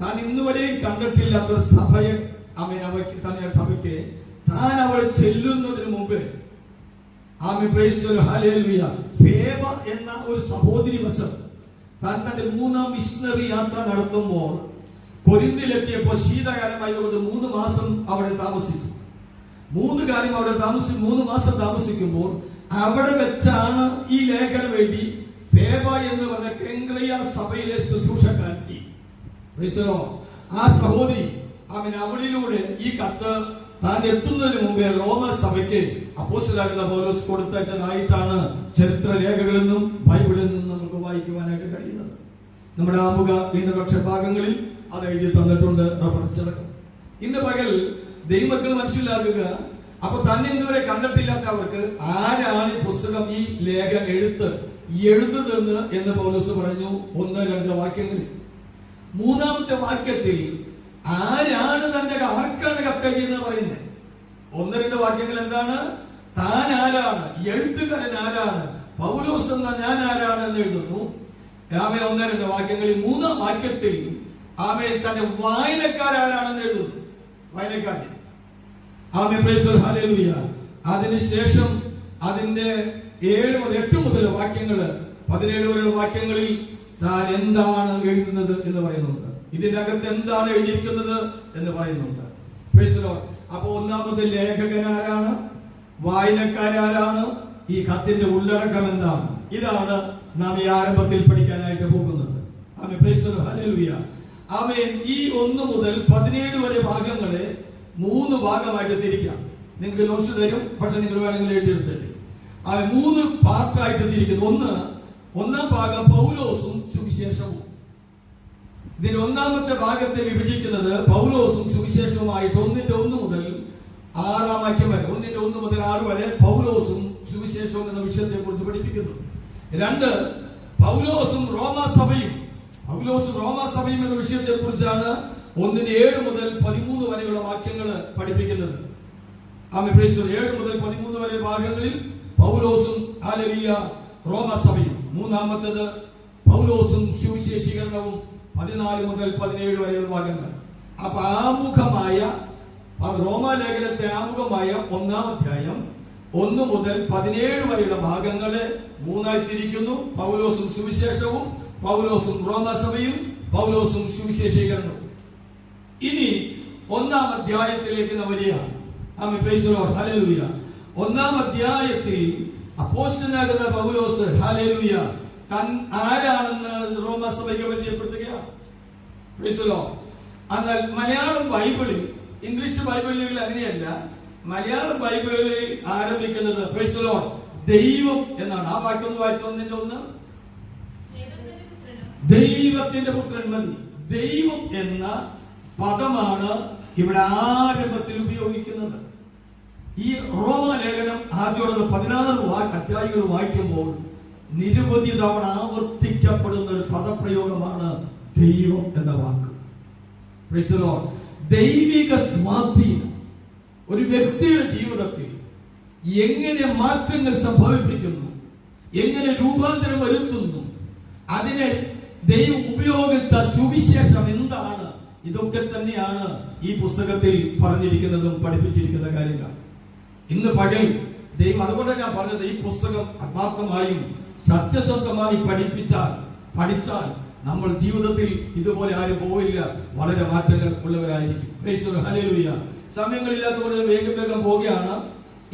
താൻ ഇന്നുവരെയും കണ്ടിട്ടില്ലാത്തൊരു സഭയെ തന്നെ സഭയ്ക്ക് താൻ അവൾ ചെല്ലുന്നതിന് മുമ്പ് ഫേബ എന്ന ഒരു സഹോദരി വശം താൻ തന്റെ 3ാം മിഷണറി യാത്ര നടത്തുമ്പോൾ കൊരിന്തിലെത്തിയപ്പോൾ ശീതകാലമായതുകൊണ്ട് 3 മാസം അവിടെ താമസിച്ചു. 3 മാസം താമസിക്കുമ്പോൾ അവിടെ വെച്ചാണ് ഈ ലേഖനം എഴുതി ഫേബ എന്ന് പറഞ്ഞ കെങ്ക്രിയ സഭയിലെ ശുശ്രൂഷക്കാരി ആ സഹോദരി അവളിലൂടെ ഈ കത്ത് താൻ എത്തുന്നതിന് മുമ്പേ റോമ സഭയ്ക്ക് അപ്പോസ്തലനാകുന്ന പൗലോസ് കൊടുത്തയച്ചതായിട്ടാണ് ചരിത്ര രേഖകളിൽ നിന്നും ബൈബിളിൽ നിന്നും നമുക്ക് വായിക്കുവാനായിട്ട് കഴിയുന്നത്. നമ്മുടെ ആമുഖ ഇൻട്രൊഡക്ഷൻ ഭാഗങ്ങളിൽ അത് എഴുതി തന്നിട്ടുണ്ട്. റഫറൻസ് അടക്കം. ഇന്ന് പകൽ ദൈവമക്കൾ മനസ്സിലാക്കുക, അപ്പൊ തന്നെ ഇന്നുവരെ കണ്ടിട്ടില്ലാത്തവർക്ക് ആരാണ് ഈ പുസ്തകം, ഈ ലേഖനം എഴുതുന്നത് എന്ന് പൗലോസ് പറഞ്ഞു 1-2 വാക്യങ്ങളിൽ. 3ാമത്തെ വാക്യത്തിൽ ആരാണ് ആർക്കാണ് കത്തെഴുതിയെന്ന് പറയുന്നത്. 1-2 വാക്യങ്ങൾ എന്താണ്? താൻ ആരാണ്, എഴുത്തുകാരൻ ആരാണ്, പൗലോസ് എന്ന ഞാൻ ആരാണ് എന്ന് എഴുതുന്നു. 1-2 വാക്യങ്ങളിൽ 3ാം വാക്യത്തിൽ തന്റെ വായനക്കാരാരാണെന്ന് എഴുതുന്നു. വായനക്കാരൻ. അതിനുശേഷം അതിന്റെ 7-8 മുതൽ വാക്യങ്ങള് 17 വരെയുള്ള വാക്യങ്ങളിൽ താൻ എന്താണ് എഴുതുന്നത് എന്ന് പറയുന്നുണ്ട്. ഇതിന്റെ അകത്ത് എന്താണ് എഴുതിയിരിക്കുന്നത് എന്ന് പറയുന്നുണ്ട്. അപ്പൊ 1ാമത്തെ ലേഖകൻ ആരാണ്, വായനക്കാരാരാണ്, ഈ കത്തിന്റെ ഉള്ളടക്കം എന്താണ്, ഇതാണ് നാം ഈ ആരംഭത്തിൽ പഠിക്കാനായിട്ട് പോകുന്നത്. ഈ 1 മുതൽ 17 വരെ ഭാഗങ്ങളെ 3 ഭാഗമായിട്ട് തിരിക്കാം. നിങ്ങൾക്ക് നോട്ട്സ് തരും, പക്ഷെ നിങ്ങൾ വേണമെങ്കിൽ എഴുതിയെടുത്തിട്ട് 3 പാർട്ടായിട്ട് തിരിക്കുന്നു. 1-ാം ഭാഗം പൗലോസും സുവിശേഷവും. ഇതിൽ 1ാമത്തെ ഭാഗത്തെ വിഭജിക്കുന്നത് പൗലോസും സുവിശേഷവുമായിട്ട് 1-1 മുതൽ 6-ാം വാക്യം വരെ, 1-1 മുതൽ 6 വരെ പൗലോസും സുവിശേഷവും എന്ന വിഷയത്തെ കുറിച്ച് പഠിപ്പിക്കുന്നു. 2 പൗലോസും റോമാസഭയും എന്ന വിഷയത്തെ കുറിച്ചാണ് 1-7 മുതൽ 13 വരെയുള്ള വാക്യങ്ങൾ പഠിപ്പിക്കുന്നത്. 7 മുതൽ 13 വരെ ഭാഗങ്ങളിൽ പൗലോസും റോമാസഭയും. 3ാമത്തേത് പൗലോസും സുവിശേഷീകരണവും 14 മുതൽ 17 വരെയുള്ള ഭാഗങ്ങൾ. അപ്പൊ ആമുഖമായ റോമാലേഖനത്തെ ആമുഖമായ 1-ാം അധ്യായം 1 മുതൽ 17 വരെയുള്ള ഭാഗങ്ങളെ 3ആയി തിരിക്കുന്നു. പൗലോസും സുവിശേഷവും, പൗലോസും റോമാസഭയും, പൗലോസും സുവിശേഷീകരണവും. ഇനി 1-ാം അധ്യായത്തിലേക്ക് നാം വരികയാണ്. 1-ാം അധ്യായത്തിൽ അപ്പോസ്തലനാകുന്ന പൗലോസ് താൻ ആരാണെന്ന് റോമാസഭയ്ക്ക് പരിചയപ്പെടുത്തുകയാണ്. എന്നാൽ മലയാളം ബൈബിളിൽ, ഇംഗ്ലീഷ് ബൈബിളിൽ അങ്ങനെയല്ല. മലയാളം ബൈബിളിൽ ആരംഭിക്കുന്നത് ദൈവം എന്നാണ്. ആ വാക്യം ഒന്ന് വായിച്ചു. 1-1 ദൈവത്തിന്റെ പുത്രൻ മതി. ദൈവം എന്ന പദമാണ് ഇവിടെ ആരംഭത്തിൽ ഉപയോഗിക്കുന്നത്. ഈ റോമാലേഖനം ആദ്യമുള്ള 16 അധ്യായങ്ങൾ വായിക്കുമ്പോൾ നിരവധി തവണ ആവർത്തിക്കപ്പെടുന്ന ഒരു പദപ്രയോഗമാണ് ദൈവം എന്ന വാക്ക്. ദൈവിക സ്വാധീനം ഒരു വ്യക്തിയുടെ ജീവിതത്തിൽ എങ്ങനെ മാറ്റങ്ങൾ സംഭവിപ്പിക്കുന്നു, എങ്ങനെ രൂപാന്തരം വരുത്തുന്നു, അതിനെ ദൈവം ഉപയോഗിച്ച സുവിശേഷം എന്താണ്, ഇതൊക്കെ തന്നെയാണ് ഈ പുസ്തകത്തിൽ പറഞ്ഞിരിക്കുന്നതും പഠിപ്പിച്ചിരിക്കുന്ന കാര്യങ്ങൾ. ഇന്ന് പകൽ ദൈവം, അതുകൊണ്ട് ഞാൻ പറഞ്ഞത്, ഈ പുസ്തകം ആത്മാർത്ഥമായും സത്യസന്ധമായി പഠിച്ചാൽ നമ്മൾ ജീവിതത്തിൽ ഇതുപോലെ ആരും പോവില്ല, വളരെ മാറ്റങ്ങൾ ഉള്ളവരായിരിക്കും. സമയങ്ങളില്ലാത്തതുകൊണ്ട് വേഗം പോവുകയാണ്.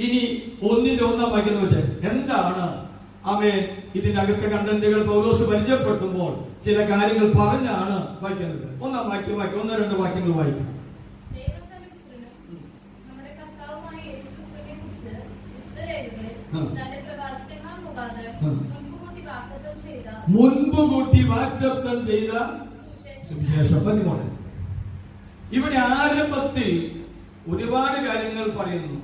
ഇനി 1-1 വാക്യം വെച്ചാൽ എന്താണ് ഇതിന്റെ അകത്തെ കണ്ടന്റുകൾ പൗലോസ് പരിചയപ്പെടുത്തുമ്പോൾ ചില കാര്യങ്ങൾ പറഞ്ഞാണ് വായിക്കുന്നത്. 1-ാം വാക്യം 1-2 വാക്യങ്ങൾ വായിക്കും. മുൻകൂട്ടി വാഗ്ദത്തം ചെയ്ത സുവിശേഷം. ഇവിടെ ആരംഭത്തിൽ ഒരുപാട് കാര്യങ്ങൾ പറയുന്നു.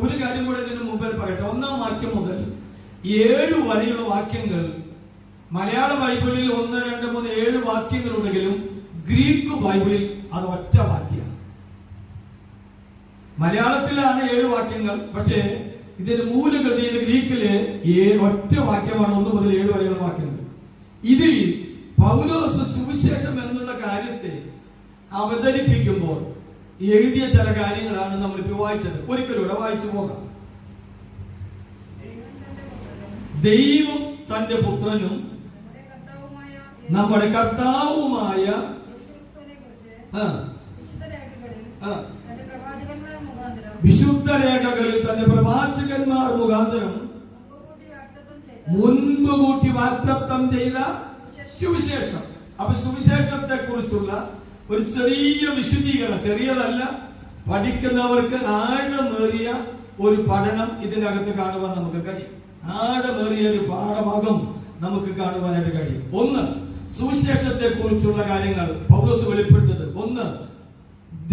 ഒരു കാര്യം കൂടെ ഇതിന് മുമ്പ് പറയട്ടെ. 1-ാം വാക്യം മുതൽ 7 വരെയുള്ള വാക്യങ്ങൾ മലയാള ബൈബിളിൽ 1, 2, 3, 7 വാക്യങ്ങൾ ഉണ്ടെങ്കിലും ഗ്രീക്ക് ബൈബിളിൽ അത് ഒറ്റ വാക്യമാണ്. മലയാളത്തിലാണ് 7 വാക്യങ്ങൾ, പക്ഷേ ഇതിന്റെ മൂലകൃതിയിൽ ഗ്രീക്കില് ഒറ്റ വാക്യമാണ് 1 മുതൽ 7 വരെയുള്ള വാക്യങ്ങൾ. ഇതിൽ പൗലോസ് അവതരിപ്പിക്കുമ്പോൾ എഴുതിയ ചില കാര്യങ്ങളാണ് നമ്മളിപ്പോ വായിച്ചത്. ഒരിക്കലൂടെ വായിച്ചു പോകാം. ദൈവം തന്റെ പുത്രനും നമ്മുടെ കർത്താവുമായ വിശുദ്ധ രേഖകളിൽ തന്റെ പ്രവാചകന്മാർ മുഖാന്തരം മുൻപ് കൂട്ടി വാഗ്ദത്തം ചെയ്ത സുവിശേഷം. അപ്പൊ സുവിശേഷത്തെ കുറിച്ചുള്ള ഒരു ചെറിയ വിശദീകരണം, ചെറിയതല്ല, പഠിക്കുന്നവർക്ക് ആഴമേറിയ ഒരു പഠനം ഇതിനകത്ത് കാണുവാൻ നമുക്ക് കഴിയും. ആഴമേറിയ ഒരു പാഠഭാഗം നമുക്ക് കാണുവാനായിട്ട് കഴിയും. ഒന്ന്, സുവിശേഷത്തെ കുറിച്ചുള്ള കാര്യങ്ങൾ പൗലോസ് വെളിപ്പെടുത്തുന്നത്. ഒന്ന്,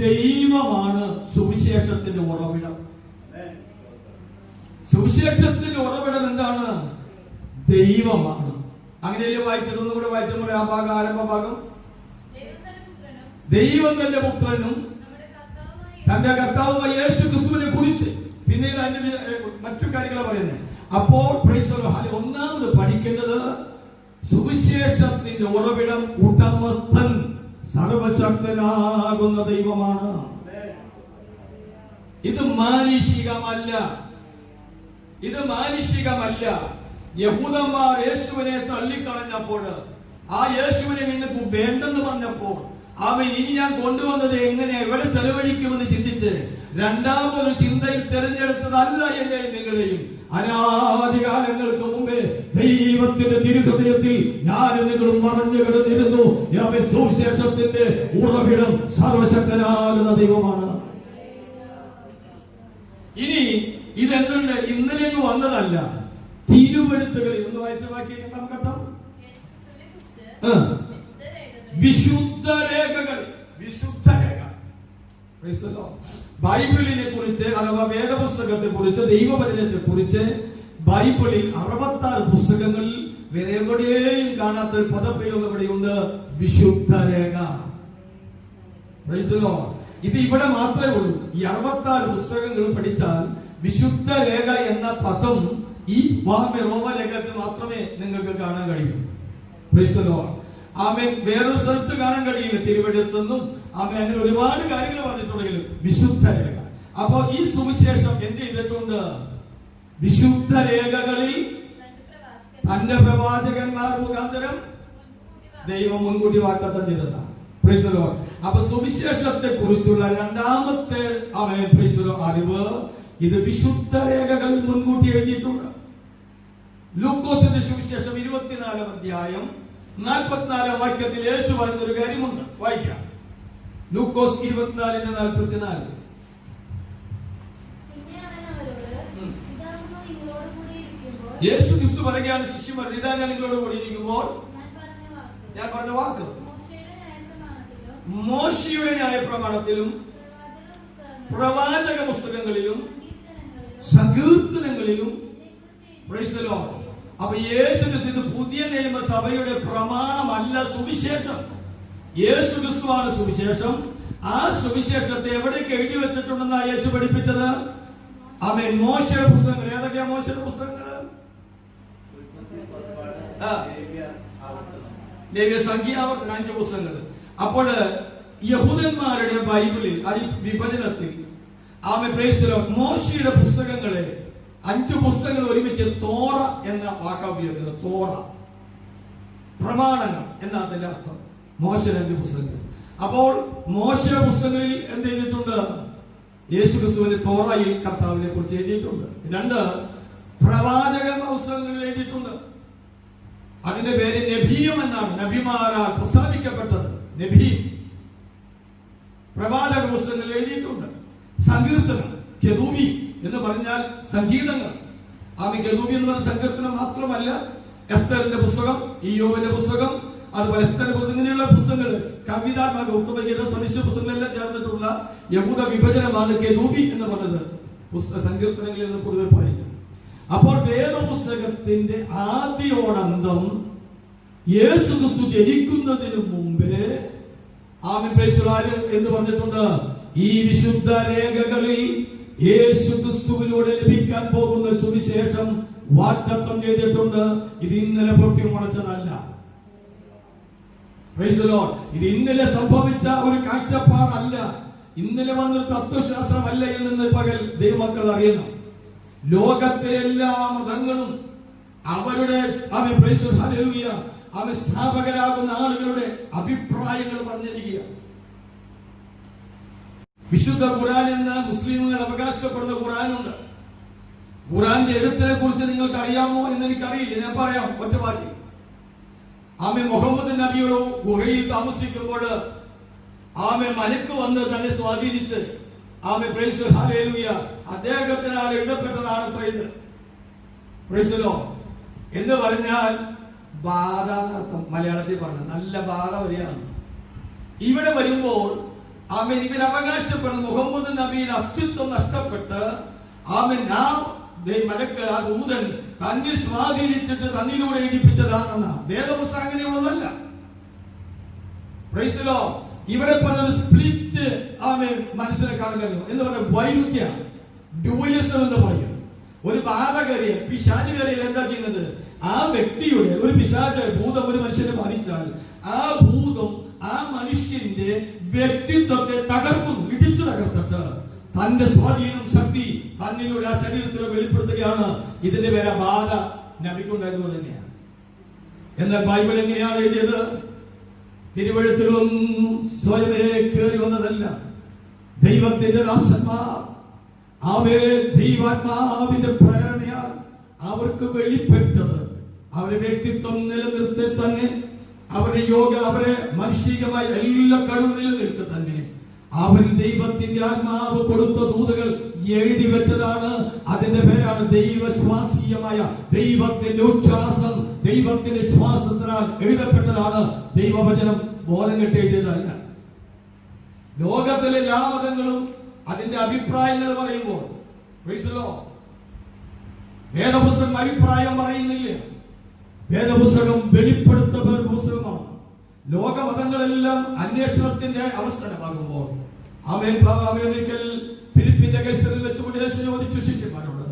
ദൈവമാണ് സുവിശേഷത്തിന്റെ ഉറവിടം. സുവിശേഷത്തിന്റെ ഉറവിടം എന്താണ്? ദൈവമാണ്. അങ്ങനെയല്ലേ വായിച്ചത്? ഒന്നും കൂടെ വായിച്ചപ്പോൾ ആ ഭാഗം, ആരംഭ ഭാഗം. ദൈവം തന്റെ പുത്രനും തന്റെ കർത്താവുമായ യേശു ക്രിസ്തുവിനെ കുറിച്ച് പിന്നീട് അതിന്റെ മറ്റു കാര്യങ്ങളാണ് പറയുന്നത്. അപ്പോൾ ഒന്നാമത് പഠിക്കേണ്ടത് സുവിശേഷത്തിന്റെ ഉറവിടം, ഉടമസ്ഥൻ സർവശക്തനാകുന്ന ദൈവമാണ്. ഇത് മാനുഷികമല്ല. ഇത് മാനുഷികമല്ല. യഹൂദന്മാർ യേശുവിനെ തള്ളിക്കളഞ്ഞപ്പോൾ, ആ യേശുവിനെ നിങ്ങൾക്ക് വേണ്ടെന്ന് പറഞ്ഞപ്പോൾ, അവൻ ഇനി ഞാൻ കൊണ്ടുവന്നത് എങ്ങനെ എവിടെ ചെലവഴിക്കുമെന്ന് ചിന്തിച്ച് രണ്ടാമതൊരു ചിന്തയിൽ തിരഞ്ഞെടുത്തതല്ല എന്നെയും നിങ്ങളെയും. അനാദികാലങ്ങൾക്ക് മുമ്പേ ദൈവത്തിന്റെ തിരുഹൃദയത്തിൽ ഞാനും നിങ്ങളും മറഞ്ഞു കിടന്നിരുന്നു. അവൻ സുവിശേഷത്തിന്റെ ഉറവിടം സർവശക്തനാകുന്ന ദൈവമാണ്. ഇനി ഇതെന്തുണ്ട്? ഇന്നലെയൊന്നും വന്നതല്ല. തിരുവെഴുത്തുകളിൽ ഒന്ന് വായിച്ച വാക്യം കേട്ടോ. വിശുദ്ധ രേഖകൾ, വിശുദ്ധ രേഖ. ബൈബിളിനെ കുറിച്ച് അഥവാ വേദപുസ്തകത്തെ കുറിച്ച്, ദൈവവചനത്തെ കുറിച്ച് ബൈബിളിൽ 66 പുസ്തകങ്ങളിൽ വേറെ എവിടെയും കാണാത്ത ഒരു പദപ്രയോഗം ഇവിടെയുണ്ട്, വിശുദ്ധ രേഖ. ഇത് ഇവിടെ മാത്രമേ ഉള്ളൂ. ഈ 66 പുസ്തകങ്ങളും പഠിച്ചാൽ വിശുദ്ധ രേഖ എന്ന പദം ഈ റോമലേഖനത്തിൽ മാത്രമേ നിങ്ങൾക്ക് കാണാൻ കഴിയൂ. ആമേൻ. വേറൊരു സ്ഥലത്ത് കാണാൻ കഴിയില്ല. തിരുവെഴുത്തുനിന്നും ആമേൻ അങ്ങനെ ഒരുപാട് കാര്യങ്ങൾ പറഞ്ഞിട്ടുണ്ടെങ്കിലും വിശുദ്ധ രേഖ. അപ്പൊ ഈ സുവിശേഷം എന്ത് ചെയ്തിട്ടുണ്ട്? വിശുദ്ധ രേഖകളിൽ തന്റെ പ്രവാചകന്മാർ മുഖാന്തരം ദൈവം മുൻകൂട്ടി വാഗ്ദത്തം ചെയ്തതാണ്. അപ്പൊ സുവിശേഷത്തെ കുറിച്ചുള്ള രണ്ടാമത്തെ അറിവ്, ഇത് വിശുദ്ധ രേഖകളിൽ മുൻകൂട്ടി എഴുതിയിട്ടുണ്ട്. ലൂക്കോസിന്റെ സുവിശേഷം 24 അധ്യായം 44 വാക്യത്തിൽ യേശു പറഞ്ഞൊരു കാര്യമുണ്ട്. വായിക്കാം. ലൂക്കോസ് 24:44. യേശു ക്രിസ്തു പറയുകയാണ് ശിഷ്യന്മാർ, ഇതാ ഞാൻ നിങ്ങളോട് കൂടി ഇരിക്കുമ്പോൾ ഞാൻ പറഞ്ഞ വാക്ക് മോശയുടെ ന്യായപ്രമാണത്തിലും പ്രവാചക പുസ്തകങ്ങളിലും സങ്കീർത്തനങ്ങളിലും. അപ്പൊ യേശു ക്രിസ്തു, ഇത് പുതിയ നിയമസഭയുടെ പ്രമാണമല്ല സുവിശേഷം. യേശു ക്രിസ്തുവാണ് സുവിശേഷം. ആ സുവിശേഷത്തെ എവിടേക്ക് എഴുതി വെച്ചിട്ടുണ്ടെന്നാണ് യേശു പഠിപ്പിച്ചത്? അവൻ മോശയുടെ പുസ്തകങ്ങൾ. ഏതൊക്കെയാ മോശയുടെ പുസ്തകങ്ങൾ? സംഖ്യാവർത്തനം 5 പുസ്തകങ്ങൾ. അപ്പോൾ യഹൂദന്മാരുടെ ബൈബിളിൽ വിഭജനത്തിൽ മോശയുടെ പുസ്തകങ്ങളെ 5 പുസ്തകങ്ങൾ ഒരുമിച്ച് തോറ എന്ന വാക്ക ഉപയോഗിക്കുന്നത്. തോറ, പ്രമാണങ്ങൾ എന്നാ അതിന്റെ അർത്ഥം. മോശയുടെ 5 പുസ്തകങ്ങൾ. അപ്പോൾ മോശയുടെ പുസ്തകങ്ങളിൽ എന്ത് ചെയ്തിട്ടുണ്ട്? യേശു ക്രിസ്തുവിന്റെ തോറയിൽ കർത്താവിനെ കുറിച്ച് എഴുതിയിട്ടുണ്ട്. 2 പ്രവാചക പുസ്തകങ്ങളിൽ എഴുതിയിട്ടുണ്ട്. അതിന്റെ പേര് നബിയും എന്നാണ്. നബിമാരാൽ പ്രസ്താവിക്കപ്പെട്ടത് നബിയും. പ്രവാചക പുസ്തകങ്ങളിൽ എഴുതിയിട്ടുണ്ട്. സങ്കീർത്തനം, കെരൂബി എന്ന് പറഞ്ഞാൽ സംഗീതങ്ങൾ. കെരൂബി എന്ന് പറഞ്ഞ സങ്കീർത്തനം മാത്രമല്ല, എസ്തറിന്റെ പുസ്തകം, ഇയ്യോബിന്റെ പുസ്തകം, അതുപോലെ എസ്തറിന്റെ പുസ്തകം, ഇങ്ങനെയുള്ള പുസ്തകങ്ങൾ, കവിതാത്മക ഉത്തമഗീത സദൃശ പുസ്തകങ്ങളെല്ലാം ചേർന്നിട്ടുള്ള യഹൂദ വിഭജനമാണ് കെരൂബി എന്ന് പറഞ്ഞത്. സങ്കീർത്തനങ്ങളിൽ എന്ന് പൊതുവെ പറയുന്നത്. അപ്പോൾ വേദപുസ്തകത്തിന്റെ ആദ്യോടന്തം യേശു ക്രിസ്തു ജനിക്കുന്നതിന് മുമ്പേ എന്ന് പറഞ്ഞിട്ടുണ്ട്. ഈ വിശുദ്ധ രേഖകളിൽ യേശു ക്രിസ്തുവിലൂടെ ലഭിക്കാൻ പോകുന്ന സുവിശേഷം വാഗ്ദത്തം ചെയ്തിട്ടുണ്ട്. ഇത് ഇന്നലെ പൊട്ടി മുളച്ചതല്ല. Price the Lord. ഇത് ഇന്നലെ സംഭവിച്ച ഒരു കാഴ്ചപ്പാടല്ല, ഇന്നലെ വന്നൊരു തത്വശാസ്ത്രമല്ല എന്ന് പകൽ ദൈവമക്കൾ അറിയണം. ലോകത്തിലെ എല്ലാ മതങ്ങളും അവരുടെ സ്ഥാപകരാകുന്ന ആളുകളുടെ അഭിപ്രായങ്ങൾ പറഞ്ഞിരിക്കുക. വിശുദ്ധ ഖുർആൻ എന്ന് മുസ്ലിമുകൾ അവകാശപ്പെടുന്ന ഖുർആനുണ്ട്. ഖുർആന്റെ എഴുത്തിനെ കുറിച്ച് നിങ്ങൾക്ക് അറിയാമോ എന്ന് എനിക്കറിയില്ല, ഞാൻ പറയാം ഒറ്റ വാക്കി. മുഹമ്മദ് നബിയുടെ ഗുഹയിൽ താമസിക്കുമ്പോൾ മലക്ക് വന്ന് തന്നെ സ്വാധീനിച്ച് അദ്ദേഹത്തിനാൽ എഴുതപ്പെട്ടതാണ് അത്ര ഇത്. എന്ന് പറഞ്ഞാൽ ബാധ എന്നർത്ഥം, മലയാളത്തിൽ പറഞ്ഞ നല്ല ബാധ വരികയാണ്. ഇവിടെ വരുമ്പോൾ ഇവർ അവകാശപ്പെടുന്ന മുഹമ്മദ് നബിയുടെ അസ്തിത്വം നഷ്ടപ്പെട്ട് മലക്ക് ആ ദൂതൻ തന്നിൽ സ്വാധീനിച്ചിട്ട് തന്നിലൂടെ എഴുതിപ്പിച്ചതാണെന്ന വേദപുസ്തകം അങ്ങനെയുള്ളതല്ല. ഇവിടെ പറഞ്ഞൊരു സ്പ്ലിറ്റ് മനസ്സിനെ കാണുക എന്ന് പറഞ്ഞ വൈരുദ്ധ്യ ഡ്യുവലിസം എന്ന് പറയും. ഒരു ബാധകരെ പിശാചുകരയിൽ എന്താ ചെയ്യുന്നത്? ആ വ്യക്തിയുടെ ഒരു പിശാച് ഭൂതം ഒരു മനുഷ്യനെ ബാധിച്ചാൽ ആ ഭൂതം ആ മനുഷ്യന്റെ വ്യക്തിത്വത്തെ തകർക്കുന്നു, ഇടിച്ചു തകർത്തിട്ട് തന്റെ സ്വാധീനം ശക്തി തന്നിലൂടെ ആ ശരീരത്തിൽ വെളിപ്പെടുത്തുകയാണ്. ഇതിന്റെ പേര് ബാധ നബിക്കുണ്ടായിരുന്നത് തന്നെയാണ്. എന്നാൽ ബൈബിൾ എങ്ങനെയാണ് എഴുതിയത്? തിരുവഴുത്തുകളൊന്നും സ്വയമേ കയറി വന്നതല്ല. ദൈവത്തിന്റെ ദാസന്മാർ ദൈവാത്മാവിന്റെ പ്രേരണയാൽ അവർക്ക് വെളിപ്പെട്ടത് അവരുടെ വ്യക്തിത്വം നിലനിർത്തി തന്നെ, അവരുടെ യോഗ, അവരെ മാനുഷികമായ എല്ലാ കഴിവ് നിലനിർത്തി തന്നെ അവൻ ദൈവത്തിന്റെ ആത്മാവ് കൊടുത്ത ദൂതകൾ എഴുതി വെച്ചതാണ്. അതിന്റെ പേരാണ് ദൈവശ്വാസീയമായ ദൈവത്തിന്റെ ഉച്ഛ്വാസം. ദൈവത്തിന്റെ ശ്വാസത്തിനാൽ എഴുതപ്പെട്ടതാണ്. ദൈവവചനം ബോധം കെട്ടി എഴുതിയതല്ല. ലോകത്തിലെ എല്ലാ മതങ്ങളും അതിന്റെ അഭിപ്രായങ്ങൾ പറയുമ്പോൾ വേദപുസ്തകം അഭിപ്രായം പറയുന്നില്ല. വേദപുസ്തകം വെളിപ്പെടുത്തപ്പെട്ട പുസ്തകമാണ്. ലോകമതങ്ങളെല്ലാം അന്വേഷണത്തിന്റെ അവസരമാകുമ്പോൾ അമേരിക്കൽ ഫിലിപ്പിന്റെ കേസിൽ വെച്ചുകൊണ്ട് യേശു ചോദിച്ചു ശിഷ്യന്മാരോട്,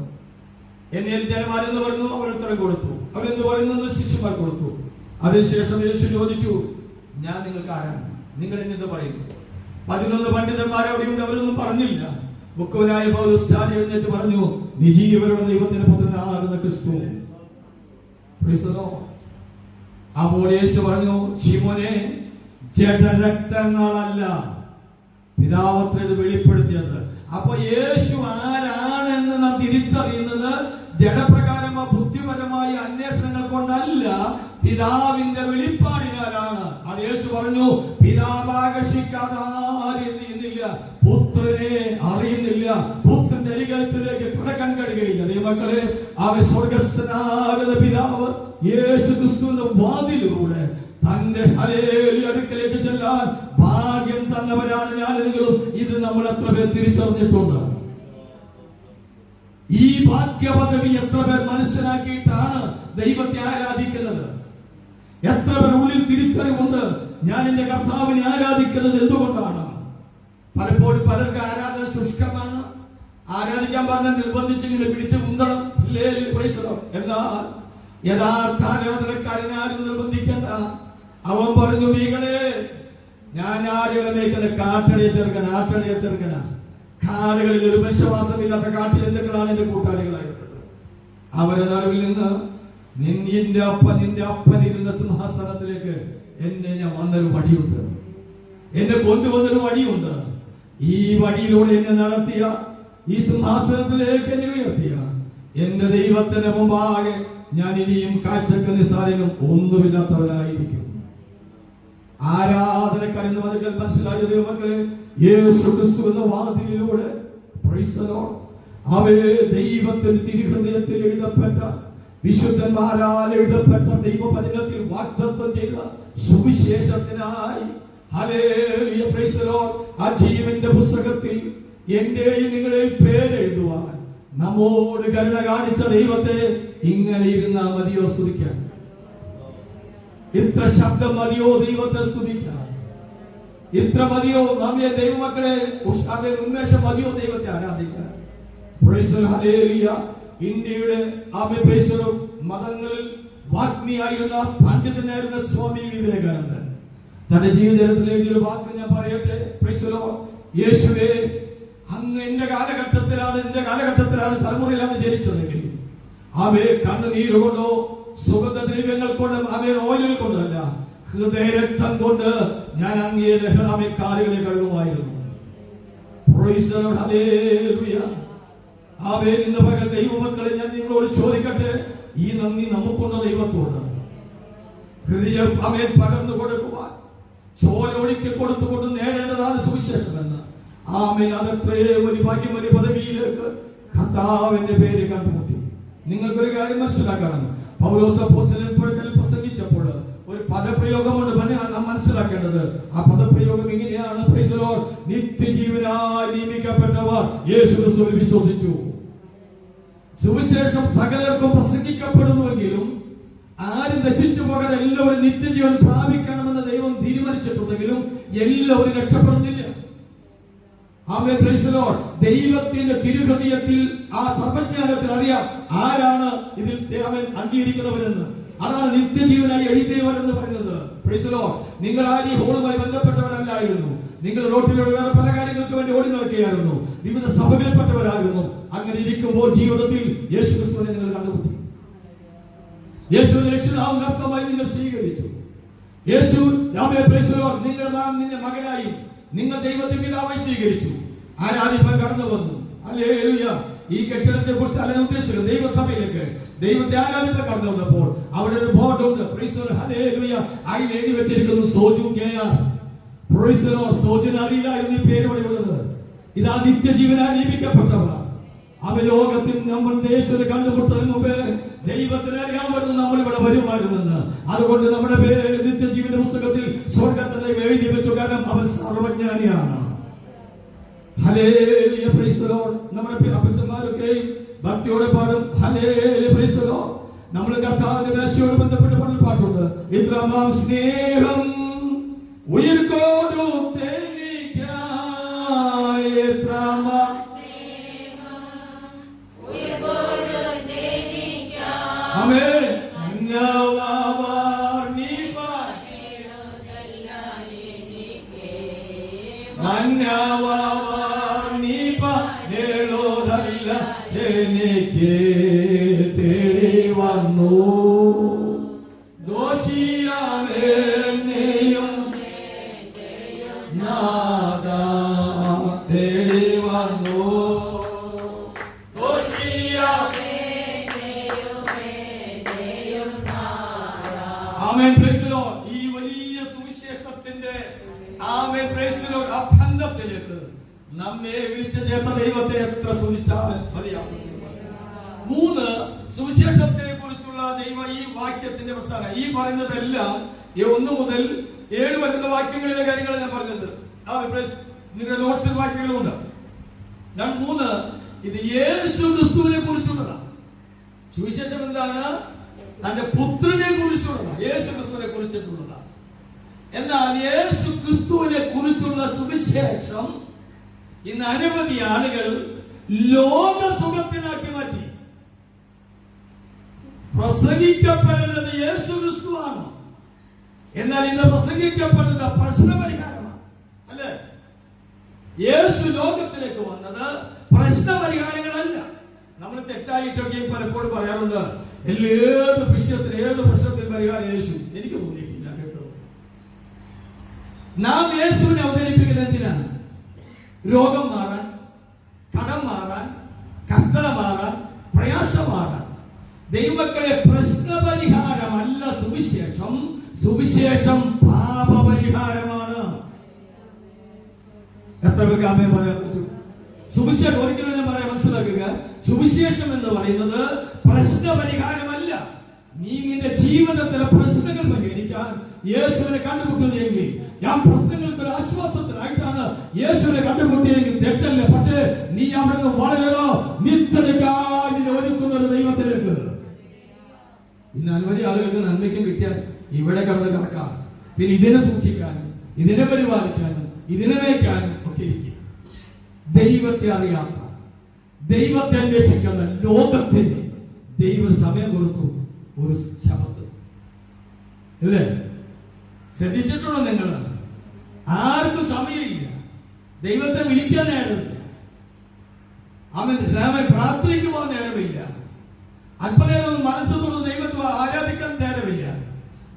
എന്നെ ജനമാരെന്ന് പറഞ്ഞു. അവരുത്തരം കൊടുത്തു. അവരെന്ത് പറയുന്നത് ശിഷ്യന്മാർ കൊടുത്തു. അതിനുശേഷം യേശു ചോദിച്ചു, ഞാൻ നിങ്ങൾക്ക് ആരാണ്? നിങ്ങൾ എന്നെന്ത് പറയുന്നു? 11 പണ്ഡിതന്മാരവിടെയുണ്ട്, അവരൊന്നും പറഞ്ഞില്ല. മുഖവനായ പൗലോസ് ചാടി എഴുന്നേറ്റ് പറഞ്ഞു, നിജീവരുടെ ദൈവത്തിന്റെ പുത്രനാകുന്ന ക്രിസ്തു. അപ്പോൾ യേശു പറഞ്ഞു, ശിമോനെ, ജഡരക്തങ്ങളല്ല പിതാവത്രേ ഇത് വെളിപ്പെടുത്തിയത്. അപ്പൊ യേശു ആരാണെന്ന് നാം തിരിച്ചറിയുന്നത് ജഡപ്രകാരം ബുദ്ധിപരമായ അന്വേഷണങ്ങൾ കൊണ്ടല്ല, പിതാവിന്റെ വെളിപ്പാടിനാലാണ്. അത് യേശു പറഞ്ഞു, പിതാവ് ആകർഷിക്കാതെ ആരും ചെയ്യുന്നില്ല, പുത്രനെ അറിയുന്നില്ല, പുത്രന്റെ അരികത്തിലേക്ക് കിടക്കാൻ കഴിയുകയില്ല. ദൈവമക്കളെ, അവൻ സ്വർഗസ്ഥനാകുന്ന പിതാവ് യേശു ക്രിസ്തുവിന്റെ വാതിലൂടെ തന്റെ അടുക്കലേക്ക് ചെല്ലാൻ ഭാഗ്യം തന്നവരാണ് ഞാൻ നിങ്ങളും. ഇത് നമ്മൾ എത്ര പേർ തിരിച്ചറിഞ്ഞിട്ടുണ്ട്? ഈ ഭാഗ്യപദവി എത്ര പേർ മനസ്സിലാക്കിയിട്ടാണ് ദൈവത്തെ ആരാധിക്കുന്നത്? എത്ര പേർ ഉള്ളിൽ തിരിച്ചറിവുണ്ട് ഞാൻ എന്റെ കർത്താവിനെ ആരാധിക്കുന്നത് എന്തുകൊണ്ടാണ്? പലപ്പോഴും പലർക്ക് ആരാധന ശുഷ്കമാണ്. ആരാധിക്കാൻ പറഞ്ഞാൽ നിർബന്ധിച്ചിങ്ങനെ പിടിച്ച് മുന്തണം. എന്നാൽ യഥാർത്ഥ ആരാധനക്കാരനെ ആരും നിർബന്ധിക്കണ്ട. അവൻ പറഞ്ഞു, മീകളെ, ഞാൻ ആടുകളെ മേയ്ക്കുന്ന കാട്ടടിയെ ചെറുക്കന. കാടുകളിൽ ഒരു മനുഷ്യവാസമില്ലാത്ത കാട്ടുജന്തുക്കളാണ് എന്റെ കൂട്ടാളികളായിട്ടുള്ളത്. അവരുടെ നടുവിൽ നിന്ന് നിന്റെ അപ്പൻ ഇരുന്ന സിംഹാസനത്തിലേക്ക് എന്നെ ഞാൻ വന്നൊരു വഴിയുണ്ട്, എന്നെ കൊണ്ടുവന്നൊരു വഴിയുണ്ട്. ഈ വഴിയിലൂടെ എന്നെ നടത്തിയ, ഈ സിംഹാസനത്തിലേക്ക് എന്നെ ഉയർത്തിയ എന്റെ ദൈവത്തിന്റെ മുമ്പാകെ ഞാൻ ഇനിയും കാഴ്ചക്ക് നിസാരനും ഒന്നുമില്ലാത്തവനായിരിക്കും. ആരാധനക്കാരെന്ന് പറഞ്ഞാൽ മനസ്സിലായ ദൈവമക്കളെ, യേശു ക്രിസ്തു എന്ന വാതിലിലൂടെ അവയെ ദൈവത്തിന്റെ തിരുഹൃദയത്തിൽ എഴുതപ്പെട്ട, വിശുദ്ധന്മാരാൽ എഴുതപ്പെട്ട ദൈവവചനത്തിൽ വാഗ്ദത്തം ചെയ്ത സുവിശേഷത്തിനായി ആ ജീവന്റെ പുസ്തകത്തിൽ എന്റെയും നിങ്ങളുടെയും പേരെഴുതുവാൻ നമ്മോട് കരുണ കാണിച്ച ദൈവത്തെ ഇങ്ങനെ ഇരുന്നാ മതിയോ സ്തുതിക്കാൻ? ഇത്ര ശബ്ദം മതിയോ ദൈവത്തെ സ്തുതിക്കാൻ? ഇത്ര മതിയോ നമ്മെ ദൈവമക്കളെ ഉന്മേഷം മതിയോ ദൈവത്തെ ആരാധിക്കാൻ? ഇന്ത്യയുടെ മതങ്ങളിൽ വാഗ്മിയായിരുന്ന പണ്ഡിതനായിരുന്ന സ്വാമി വിവേകാനന്ദൻ തന്റെ ജീവിതത്തിൽ എഴുതിയൊരു വാക്ക് ഞാൻ പറയട്ടെ. Price the Lord. യേശുവേ, അങ്ങ് എന്റെ കാലഘട്ടത്തിലാണ് തലമുറയിലാണ് ജനിച്ചതെങ്കിൽ അവയെ കണ്ണുനീര് കൊണ്ടോ സുഗന്ധദ്രവ്യങ്ങൾ കൊണ്ടും അവയെ ഓയിൽ കൊണ്ടല്ല, ഹൃദയരക്തം കൊണ്ട് ഞാൻ അങ്ങയെ ലഹളാമെ കാലുകളെ കഴുകുമായിരുന്നു. Praise the Lord. ഹല്ലേലൂയ. ആവേ, ഇന്ന് പകൽ ദൈവമക്കളെ ഞാൻ നിങ്ങളോട് ചോദിക്കട്ടെ, ഈ നന്ദി നമുക്കുള്ള ദൈവത്തോട് ഹൃദയം അവയെ പകർന്നു കൊടുക്കുവാൻ ചോരൊഴുക്കി കൊടുത്തുകൊണ്ട് നേടേണ്ടതാണ് സുവിശേഷമെന്ന്. ആമേൻ. അതത്രേ ഒരു ഭാഗ്യം, ഒരു പദവിയിലേക്ക് കർത്താവിന്റെ പേര് കണ്ടുമുട്ടി. നിങ്ങൾക്കൊരു കാര്യം മനസ്സിലാക്കണം. പൗലോസ് അപ്പോസ്തലൻ പ്രസംഗിച്ചപ്പോൾ ഒരു പദപ്രയോഗമുണ്ട്, നാം മനസ്സിലാക്കേണ്ടത്. ആ പദപ്രയോഗം ഇങ്ങനെയാണ്. Praise the Lord. നിത്യജീവനായി നിയമിക്കപ്പെട്ടവർ യേശു ക്രിസ്തുവിൽ വിശ്വസിച്ചു. സുവിശേഷം സകലർക്കും പ്രസംഗിക്കപ്പെടുന്നുവെങ്കിലും ആരും നശിച്ചു പോകാതെ എല്ലാവരും നിത്യജീവൻ പ്രാപിക്കണമെന്ന് ദൈവം തീരുമാനിച്ചിട്ടുണ്ടെങ്കിലും എല്ലാവരും രക്ഷപ്പെടുന്നില്ല. ആമേൻ. Praise the Lord. ദൈവത്തിന്റെ തിരുഹൃദയത്തിൽ ആ സർവജ്ഞാനത്തിൽ അറിയാം ആരാണ് ഇതിൽ അംഗീകരിക്കുന്നവരെന്ന്. അതാണ് നിത്യജീവനായി എഴുതിയവരെന്ന് പറയുന്നത്. Price the Lord. നിങ്ങൾ ആരും ഹോളുമായി ബന്ധപ്പെട്ടവരല്ലായിരുന്നു. നിങ്ങൾ റോട്ടിലൂടെ വേറെ പല കാര്യങ്ങൾക്ക് വേണ്ടി ഓടി നടക്കുകയായിരുന്നു. വിവിധ സഭകളിൽപ്പെട്ടവരായിരുന്നു. അങ്ങനെ ഇരിക്കുമ്പോൾ ജീവിതത്തിൽ യേശു ക്രിസ്തുവിനെ നിങ്ങൾ കണ്ടുമുട്ടി. യേശുവിനെ രക്ഷിതാവായി നിങ്ങൾ സ്വീകരിച്ചു. യേശു നിന്റെ മകനായും നിങ്ങൾ ദൈവത്തിന്റെ പിതാവായി സ്വീകരിച്ചു. ആരാധിപ്പാൻ കടന്നു വന്നു. ഹല്ലേലൂയ. ഈ കെട്ടിടത്തെ കുറിച്ച് അല്ല ഉദ്ദേശിക്കുന്നത്. ദൈവസഭയിലേക്ക് ദൈവത്തെ ആരാധിപ്പാൻ കടന്നു വന്നപ്പോൾ അവിടെ ഒരു ബോർഡ് ഉണ്ട്. ഹല്ലേലൂയ. അതിൽ എഴുതി വെച്ചിരിക്കുന്നു സോജു കെആർ. സോജുന് അറിയില്ലായിരുന്നു ഈ പേരോടെ ഉള്ളത്. ഇതാ നിത്യജീവനായി നിയമിക്കപ്പെട്ടവർ. അവ ലോകത്തിൽ നമ്മൾ യേശുവിനെ കണ്ടുമുട്ടുന്നതിന് മുമ്പേ ദൈവത്തിന് അറിയാമായിരുന്നു നമ്മൾ ഇവിടെ വരുമായിരുന്നെന്ന്. അതുകൊണ്ട് നമ്മുടെ പേര് നിത്യജീവന്റെ പുസ്തകത്തിൽ സ്വർഗ്ഗത്തെ എഴുതി വെച്ചു. കാരണം അവൻ സർവജ്ഞാനിയാണ്. ഹല്ലേലൂയ. Price the Lord. നമ്മുടെ അപ്പച്ചന്മാരൊക്കെ ഭക്തിയോടെ പാടും ഹല്ലേലൂയ. Price the Lord. നമ്മൾ കർത്താവിന്റെ മേശയോട് ബന്ധപ്പെട്ട് പാടുന്ന പാട്ടുണ്ട്. ഇത്രമാം സ്നേഹം ഉയർകൊടുത്തെനിക്കായി, ഇത്രമാം ആമേൻ. എനിക്ക് തേടി വന്നു ദോഷിയാണെന്നെയും നാദാ തേടി വന്നു. ആമേൻ. Praise the Lord. ഈ വലിയ സുവിശേഷത്തിന്റെ ആമേൻ പ്രൈസ് ദി ലോർഡ് അഭ്യന്തരത്തിലേക്ക് നമ്മെ വിളിച്ചു ചേർത്ത ദൈവത്തെ എത്ര സ്തുതിച്ചാൽ മതിയാകും. 3 സുവിശേഷത്തെ കുറിച്ചുള്ള ദൈവ ഈ വാക്യത്തിന്റെ പ്രസ്താവന. ഈ പറയുന്നതെല്ലാം 1 മുതൽ 7 വരെയുള്ള വാക്യങ്ങളിലെ കാര്യങ്ങൾ ഞാൻ പറഞ്ഞത്. നിങ്ങളുടെ നോട്ട്സിൽ വാക്യങ്ങളുണ്ട്. 3 ഇത് യേശു ക്രിസ്തുവിനെ കുറിച്ചുള്ളതാണ്. സുവിശേഷം എന്താണ്? തന്റെ പുത്രനെ കുറിച്ചുള്ളതാണ്. യേശു ക്രിസ്തുവിനെ കുറിച്ചിട്ടുള്ളതാണ്. എന്നാൽ യേശു ക്രിസ്തുവിനെ കുറിച്ചുള്ള സുവിശേഷം ഇന്ന് അനവധി ആളുകൾ ലോക സുഖത്തിനാക്കി മാറ്റി. പ്രസംഗിക്കപ്പെടുന്നത് യേശു ക്രിസ്തുവാണ്. എന്നാൽ ഇന്ന് പ്രസംഗിക്കപ്പെടുന്ന പ്രശ്നപരിഹാരമാണ്. അല്ലേ? യേശു ലോകത്തിലേക്ക് വന്നത് പ്രശ്നപരിഹാരങ്ങളല്ല. നമ്മൾ തെറ്റായിട്ടൊക്കെ പലപ്പോഴും പറയാറുണ്ട്, ഏത് പ്രശ്നത്തിന് പരിഹാരം യേശു. എനിക്ക് തോന്നിയിട്ടില്ല കേട്ടോ. നാം യേശുവിനെ അവതരിപ്പിക്കുന്നത് എന്തിനാണ്? രോഗം മാറാൻ, കടം മാറാൻ, കഷ്ടത മാറാൻ, പ്രയാസം മാറാൻ. ദൈവമക്കളെ, പ്രശ്നപരിഹാരമല്ല സുവിശേഷം. സുവിശേഷം പാപപരിഹാരമാണ്. എത്ര പേർക്ക് ആമേൻ പറയാൻ പറ്റും? സുവിശേഷം ഒരിക്കലും ഞാൻ പറയാൻ മനസ്സിലാക്കുക. സുവിശേഷം എന്ന് പറയുന്നത് പ്രശ്നപരിഹാരമല്ല. നീ നിന്റെ ജീവിതത്തിലെ പ്രശ്നങ്ങൾ പരിഹരിക്കാൻ യേശുവിനെ കണ്ടുമുട്ടുന്നതെങ്കിൽ, ഞാൻ പ്രശ്നങ്ങൾക്ക് ഒരു ആശ്വാസത്തിനായിട്ടാണ് യേശുവിനെ കണ്ടുമുട്ടിയെങ്കിൽ തെറ്റല്ല. പക്ഷേ നീ അവിടെ നിന്ന് വളരെയോ നിത്യതയ്ക്കായി ഒരുക്കുന്ന ഒരു ദൈവത്തിലേക്ക്. ഇന്ന് അനവധി ആളുകൾക്ക് നന്മയ്ക്കും കിട്ടിയാൽ ഇവിടെ കടന്ന് കിടക്കാം. പിന്നെ ഇതിനെ സൂക്ഷിക്കാനും ഇതിനെ പരിപാലിക്കാനും ഇതിനെ വയ്ക്കാനും ഒക്കെ ഇരിക്കും. ദൈവത്തെ അറിയാത്ത, ദൈവത്തെ അന്വേഷിക്കുന്ന ലോകത്തിന് ദൈവം സമയം കൊടുത്തു. ഒരു ശബത്ത് അല്ലേ? ശ്രദ്ധിച്ചിട്ടുണ്ടോ നിങ്ങൾ? ആർക്കും സമയമില്ല, ദൈവത്തെ വിളിക്കാൻ നേരമില്ല, അവൻ പ്രാർത്ഥനയ്ക്ക് പോകാൻ നേരമില്ല, അല്പനേരം മനസ്സ് തുറന്ന് ദൈവത്തെ ആരാധിക്കാൻ നേരമില്ല,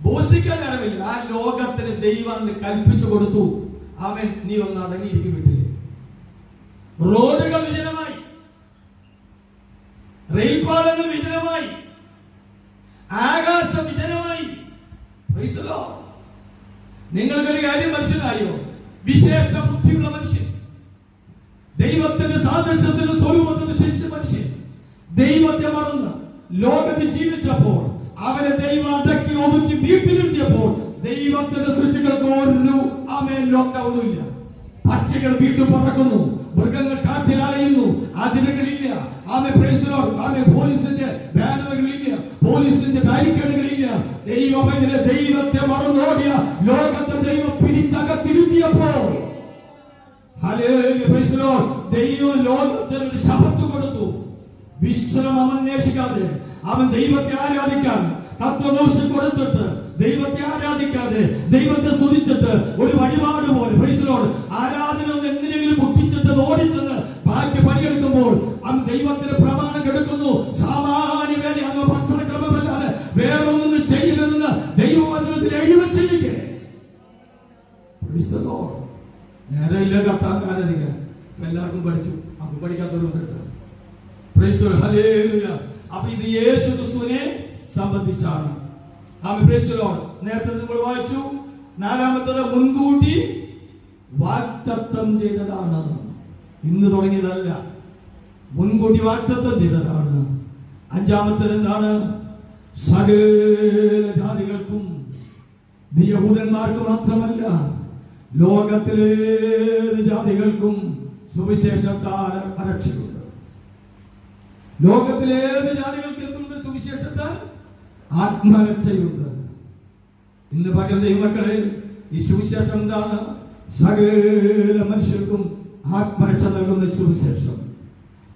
ബോധിക്കാൻ നേരമില്ല. ആ ലോകത്തിന് ദൈവം കൽപ്പിച്ചു കൊടുത്തു, അവൻ നീ ഒന്ന് അടങ്ങിയിരിക്കും വീട്ടില്. റോഡുകൾ വിജനമായി, റെയിൽപാളങ്ങൾ വിജനമായി, ആകാശം വിജനമായി. നിങ്ങൾക്കൊരു കാര്യം മനസ്സിലായോ? വിശേഷ ബുദ്ധിയുള്ള മനുഷ്യൻ, ദൈവത്തിന്റെ സാദൃശ്യത്തിന്റെ സ്വരൂപത്തിന് ശരിച്ച മനുഷ്യൻ, ദൈവത്തെ മറന്ന് ലോകത്ത് ജീവിച്ചപ്പോൾ അവനെ ദൈവം അടക്കി ഒതുക്കി വീട്ടിലിരുത്തിയപ്പോൾ ദൈവത്തിന്റെ സൃഷ്ടികൾക്ക് ഒരു ലോക്ക്ഡൌണും ഇല്ല. പക്ഷികൾ വീട്ടിൽ പറക്കുന്നു, മൃഗങ്ങൾ കാട്ടിൽ അലയുന്നു, അതിരുകളില്ല. പോലീസിന്റെ ബാനറുകളില്ല, പോലീസിന്റെ ബാരിക്കേഡുകളില്ല. ദൈവത്തെ മറന്നോടിയ ലോകത്തെ ദൈവം പിടിച്ചകത്തിരുത്തിയപ്പോൾ ദൈവം ലോകത്തിന് ഒരു ശബ്ദം കൊടുത്തു. വിശ്രമം അന്വേഷിക്കാതെ അവൻ ദൈവത്തെ ആരാധിക്കാൻ തത്വദോഷം കൊടുത്തിട്ട്, ദൈവത്തെ ആരാധിക്കാതെ ദൈവത്തെ സ്തുതിച്ചിട്ട് ഒരു വഴിപാട് പോലെ ആരാധന എന്തിനെങ്കിലും മുട്ടിച്ചിട്ട് ഓടിച്ചെന്ന് ബാക്കി പണിയെടുക്കുമ്പോൾ അവൻ ദൈവത്തിന്റെ പ്രമാണം കെടുക്കുന്നു. സാമാന്യ വേല അഥവാ ഭക്ഷണക്രമമല്ലാതെ വേറൊന്നും ചെയ്യരുതെന്ന് ദൈവവചനത്തിൽ എഴുതി വെച്ചിരിക്കെ. നേരമില്ല കത്താൻ ആരാധിക്കാൻ എല്ലാവർക്കും പഠിച്ചു, അത് പഠിക്കാത്തവരുണ്ട്. അപ്പൊ ഇത് യേശു ക്രിസ്തുവിനെ സംബന്ധിച്ചാണ്. നേരത്തെ നമ്മൾ വായിച്ചു. നാലാമത്തത് മുൻകൂട്ടി വാഗ്ദത്തം ചെയ്തതാണ്. ഇന്ന് തുടങ്ങിയതല്ല, മുൻകൂട്ടി വാഗ്ദത്തം ചെയ്തതാണ്. അഞ്ചാമത്തത് എന്താണ്? സകല ജാതികൾക്കും, യഹൂദന്മാർക്ക് മാത്രമല്ല ലോകത്തിലെ ജാതികൾക്കും സുവിശേഷത്താൽ രക്ഷയുണ്ട്. ലോകത്തിലേത് ജാതികൾക്ക് എന്തുണ്ട്? സുവിശേഷത്താൽ ആത്മരക്ഷയുണ്ട്. ഇന്ന് പകൽ ദൈവമക്കളെ, ഈ സുവിശേഷം എന്താണ്? സകല മനുഷ്യർക്കും ആത്മരക്ഷ നൽകുന്ന സുവിശേഷം.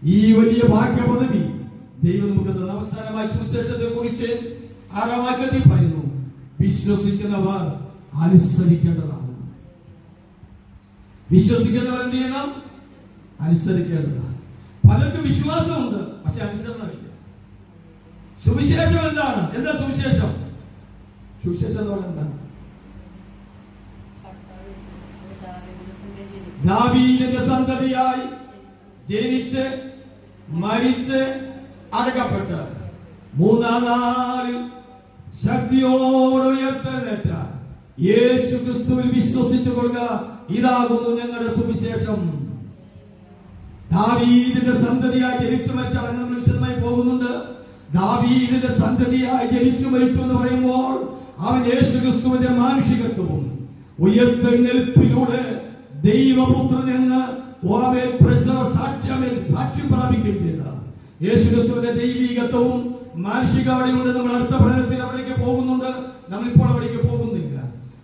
ഈ വലിയ ഭാഗ്യപദവി ദൈവം നമുക്ക് തന്ന. അവസാനമായി സുവിശേഷത്തെ കുറിച്ച് 6-ാം വാക്യത്തിൽ പറയുന്നു, വിശ്വസിക്കുന്നവർ അനുസരിക്കേണ്ടതാണ്. വിശ്വസിക്കുന്നവർ എന്ത് ചെയ്യണം? അനുസരിക്കേണ്ടതാണ്. പലർക്കും വിശ്വാസമുണ്ട്, പക്ഷെ അനുസരണമില്ല. സുവിശേഷം എന്താണ്? എന്താ സുവിശേഷം? സുവിശേഷം എന്ന് പറഞ്ഞാൽ എന്താണ്? ദാവീദിന്റെ സന്തതിയായി ജനിച്ച് മരിച്ച് അടക്കപ്പെട്ട് 3-ാം നാളിൽ ശക്തിയോടെ ഉയർത്തെഴുന്നേറ്റ യേശു ക്രിസ്തുവിൽ വിശ്വസിച്ചു കൊള്ളുക, ഇതാകുന്നു ഞങ്ങളുടെ സുവിശേഷം. ദാവീദിന്റെ സന്തതിയായി ജനിച്ചു മരിച്ച അടങ്ങുന്ന വിശദമായി പോകുന്നുണ്ട്. ദാവീദിന്റെ സന്തതിയായി ജനിച്ചു മരിച്ചു എന്ന് പറയുമ്പോൾ അവൻ യേശു ക്രിസ്തുവിന്റെ മാനുഷികത്വവും ഉയർത്തെഴുന്നേൽപ്പിലൂടെ ദൈവപുത്രൻ എന്ന് സാക്ഷ്യം പ്രാപിക്കുകയും ചെയ്ത യേശു ക്രിസ്തുവിന്റെ ദൈവികത്വവും മാനുഷികതയോടെ നമ്മൾ അടുത്ത പഠനത്തിൽ അവിടേക്ക് പോകുന്നുണ്ട്. നമ്മളിപ്പോൾ അവിടേക്ക് പോകുന്നില്ല.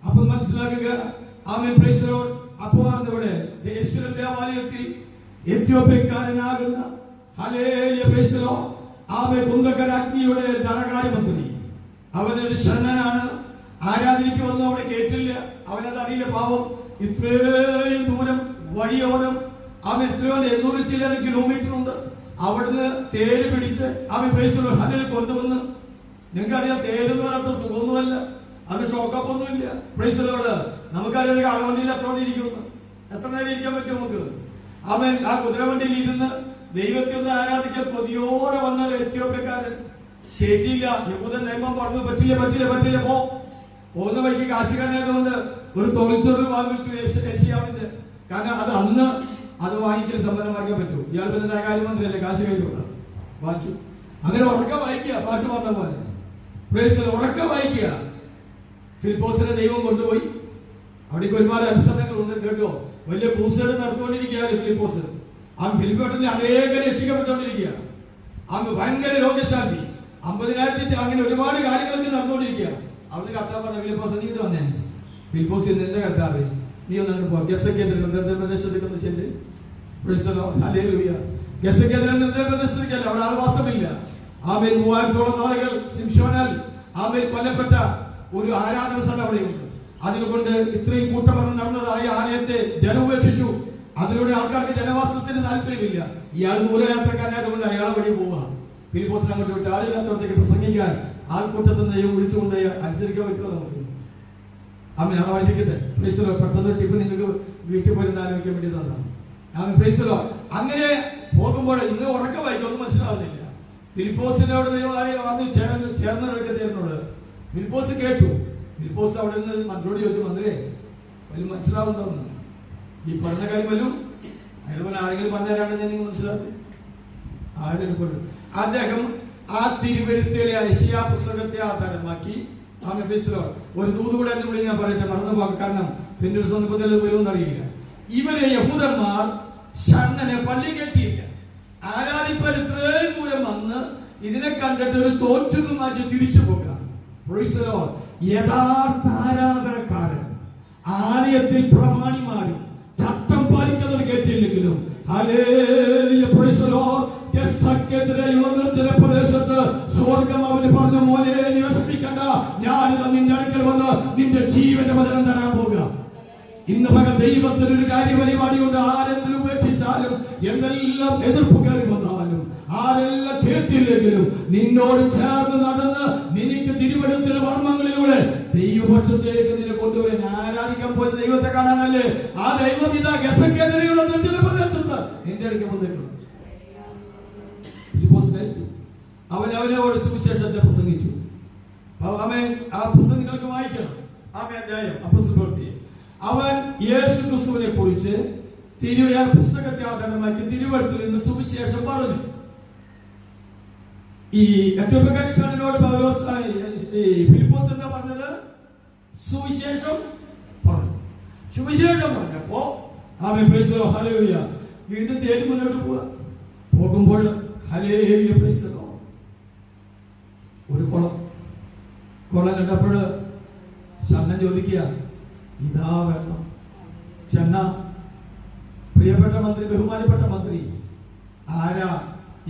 അപ്പൊ മനസ്സിലാക്കുക, അപ്പോൾ ഇവിടെ യെരൂശലേം ദേവാലയത്തിൽ എത്യോപ്യക്കാരനാകുന്ന കുന്തകരാജ്ഞിയുടെ ധനകാര്യമന്ത്രി, അവനൊരു ശരണനാണ്. ആരാധനയ്ക്ക് വന്നു, അവിടെ കേട്ടില്ല, അവനത് അറിയില്ല. പാവം ഇത്രയും ദൂരം വഴിയോരം അവൻ എത്രയോ 800 ചില കിലോമീറ്റർ ഉണ്ട്. അവിടുന്ന് തേര് പിടിച്ച് അവൻ ഹല്ലേലൂയ കൊണ്ടുവന്ന്, നിങ്ങൾക്കറിയാം തേരെന്ന് പറയാത്ത സുഖമൊന്നുമല്ല, അത് ഷോക്കപ്പൊന്നുമില്ല. പ്രൈസലോട് നമുക്കറിയാം കാളവണ്ടിയിൽ എത്ര ഇരിക്കുന്നു, എത്ര നേരം ഇരിക്കാൻ പറ്റും നമുക്ക്? അവൻ ആ കുതിരവണ്ടിയിൽ ഇരുന്ന് ദൈവത്തെ ഒന്ന് ആരാധിക്കാൻ കൊതിയോടെ വന്ന ഒരു എത്യോപ്യക്കാരൻ കേട്ടില്ല. യഹൂദൻ നിയമം പറഞ്ഞു, പറ്റില്ല പറ്റില്ല പറ്റില്ല, പോകുന്ന വഴിക്ക് കാശുകാരനായതുകൊണ്ട് ഒരു തോൽച്ചോറിൽ വാങ്ങിച്ചു ഏഷ്യാവിന്റെ. കാരണം അത് അന്ന് അത് വാങ്ങിക്കൽ സമ്പന്നമാക്കാൻ പറ്റൂ. ഇയാൾ പിന്നെ ധനകാര്യമന്ത്രിയല്ലേ, കാശ് കയ്യിലുള്ള വാങ്ങിച്ചു. അങ്ങനെ ഉറക്കം വായിക്കുക, പാട്ട് പറഞ്ഞ പോലെ ഉറക്കം വായിക്കുക. ഫിലിപ്പോസിനെ ദൈവം കൊണ്ടുപോയി. അവിടേക്ക് ഒരുപാട് അനുസരണങ്ങളുണ്ട് കേട്ടോ. വലിയ ക്രൂസേഡ് നടത്തുകൊണ്ടിരിക്കുകയാണ് ഫിലിപ്പോസ്. ആ ഫിലിപ്പോട്ടിന്റെ അനേകം രക്ഷിക്കപ്പെട്ടുകൊണ്ടിരിക്കുക. അങ്ങ് ഭയങ്കര രോഗശാന്തി, 50,000 അങ്ങനെ ഒരുപാട് കാര്യങ്ങളൊക്കെ നടന്നുകൊണ്ടിരിക്കുക. അവിടുന്ന് കർത്താവ് പറഞ്ഞ ഫിലിപ്പോസ് നീ വന്നേ. ഫിലിപ്പോസ് എന്റെ കർത്താവ് നീ ഒന്നങ്ങനെ പോ, ഗസക്കേന്ദ്ര നിർദ്ദേശത്തേക്ക് ഒന്ന് ചെല്ല്. ഗസക്കേന്ദ്ര നിർദ്ദേശത്തേക്കല്ല, അവിടെ ആൾവാസമില്ല. ആമേൽ 3000-ഓളം ആളുകൾ സിംഷോനാൽ ആമേൽ കൊല്ലപ്പെട്ട ഒരു ആരാധന സ്ഥലം അവിടെയുണ്ട്. അതുകൊണ്ട് ഇത്രയും കൂട്ടമരണം നടന്നതായ ആലയത്തെ ജനം ഉപേക്ഷിച്ചു. അതിലൂടെ ആൾക്കാർക്ക് ജനവാസത്തിന് താല്പര്യമില്ല. ഇയാൾ ദൂരയാത്രക്കാരനായതുകൊണ്ട് അയാളെ വഴി പോവുക. ഫിലിപ്പോസിനെ അങ്ങോട്ട് വിട്ട് ആളില്ലാത്തടത്തേക്ക് പ്രസംഗിക്കാൻ ആൾക്കൂട്ടത്തിൽ നിന്ന് വിളിച്ചുകൊണ്ട് അനുസരിക്കാൻ പറ്റുമോ നമുക്ക്? അമ്മ അതായിരിക്കട്ടെ. പ്രൈസലോ പെട്ടെന്ന് ടിപ്പ് നിങ്ങൾക്ക് വീട്ടിൽ പോയിരുന്ന് ആലോചിക്കാൻ വേണ്ടി തന്നാണ്. പ്രൈസലോ അങ്ങനെ പോകുമ്പോൾ ഇന്ന് ഉറക്കം വായിക്കൊന്നും മനസ്സിലാവുന്നില്ല. ഫിലിപ്പോസിനോട് ചേർന്നവരോട് ഫിലിപ്പോസ് കേട്ടു. ഫിലിപ്പോസ് അവിടെ നിന്ന് മന്ത്രോട് ചോദിച്ചു, മന്ത്രിയെ വലിയ മനസ്സിലാവുന്നുണ്ടോന്ന്? ഈ പറഞ്ഞ കാര്യം വരും അയാൾ ആരെങ്കിലും പറഞ്ഞുതരാണെന്ന് നിങ്ങൾ മനസ്സിലാക്കും. ആരെങ്കിലും കൊണ്ട് അദ്ദേഹം ആ തിരുവഴുത്തുകളെ യെശയ്യാ പുസ്തകത്തെ ആധാരമാക്കി ഒരു ദൂത് കൂടെ എന്നെ വിളി ഞാൻ പറയട്ടെ, മറന്നു പോകാം. കാരണം പിന്നെ ഒരു സന്ദർഭത്തിൽ വരുമെന്ന് അറിയില്ല. ഇവരെ യഹൂദന്മാർ ഷണ്ണനെ പള്ളി കയറ്റിയില്ല. ആരാധിപ്പാൻ ഇത്രയും ദൂരം വന്ന് ഇതിനെ കണ്ടിട്ട് ഒരു തോറ്റൊന്നും മാറ്റി തിരിച്ചു പോകാം. യഥാർത്ഥ ആരാധനക്കാരൻ ആലയത്തിൽ പ്രമാണിമാരും ചട്ടം പാലിക്കുന്നവർ കേട്ടില്ലെങ്കിലും നിർജ്ജന പ്രദേശത്ത് സ്വർഗം അവന് പറഞ്ഞു, മോനെ നീ വിഷമിക്കണ്ട, ഞാനിതാ നിന്റെ അടുക്കൽ വന്ന് നിന്റെ ജീവന്റെ വചനം തരാൻ പോകുക. ഇന്ന് പകൽ ദൈവത്തിനൊരു കാര്യപരിപാടിയുണ്ട്. ആരെങ്കിലും ഉപേക്ഷിച്ചാലും എന്തെല്ലാം എതിർപ്പ് കയറി വന്നാലും ആരെല്ലാം കേട്ടില്ലെങ്കിലും നിന്നോട് ചേർന്ന് നടന്ന് നിനക്ക് തിരുവഴുത്തിലെ വർമ്മങ്ങളിലൂടെ ദൈവപക്ഷത്തേക്ക് നിന്നെ കൊണ്ടുവരാൻ ആരാധിക്കാൻ പോയത് ദൈവത്തെ കാണാനല്ലേ? ആ ദൈവം ഇതാ ഗസക്കെതിരെയുള്ള നിർജ്ജന പ്രദേശത്ത് നിന്റെ അടുക്കൽ വന്നേക്കുന്നു. അവനവനോട് സുവിശേഷത്തെ പ്രസംഗിച്ചു. അവൻ ആ പുസ്തകം നിങ്ങൾക്ക് വായിക്കണം. അധ്യായം അപ്പോസ്തല പ്രവൃത്തി. അവൻ യേശു ക്രിസ്തുവിനെ കുറിച്ച് പുസ്തകത്തെ ആധാരമാക്കി തിരുവഴുത്തിൽ നിന്ന് സുവിശേഷം പറഞ്ഞു. ഈ എത്യോപ്യക്കാരനോട് ഫിലിപ്പോസ് എന്താ പറഞ്ഞത്? സുവിശേഷം പറഞ്ഞു. സുവിശേഷം പറഞ്ഞപ്പോ അവൻ ഹല്ലേലൂയ വീണ്ടും തേടി മുന്നോട്ട് പോകുമ്പോൾ ഹല്ലേലൂയ ഒരു കുളം കണ്ടപ്പോൾ ഷണ്ണൻ ചോദിക്കുക, ഇതാ വെള്ളം. ഷണ്ണ, പ്രിയപ്പെട്ട മന്ത്രി, ബഹുമാനപ്പെട്ട മന്ത്രി, ആരാ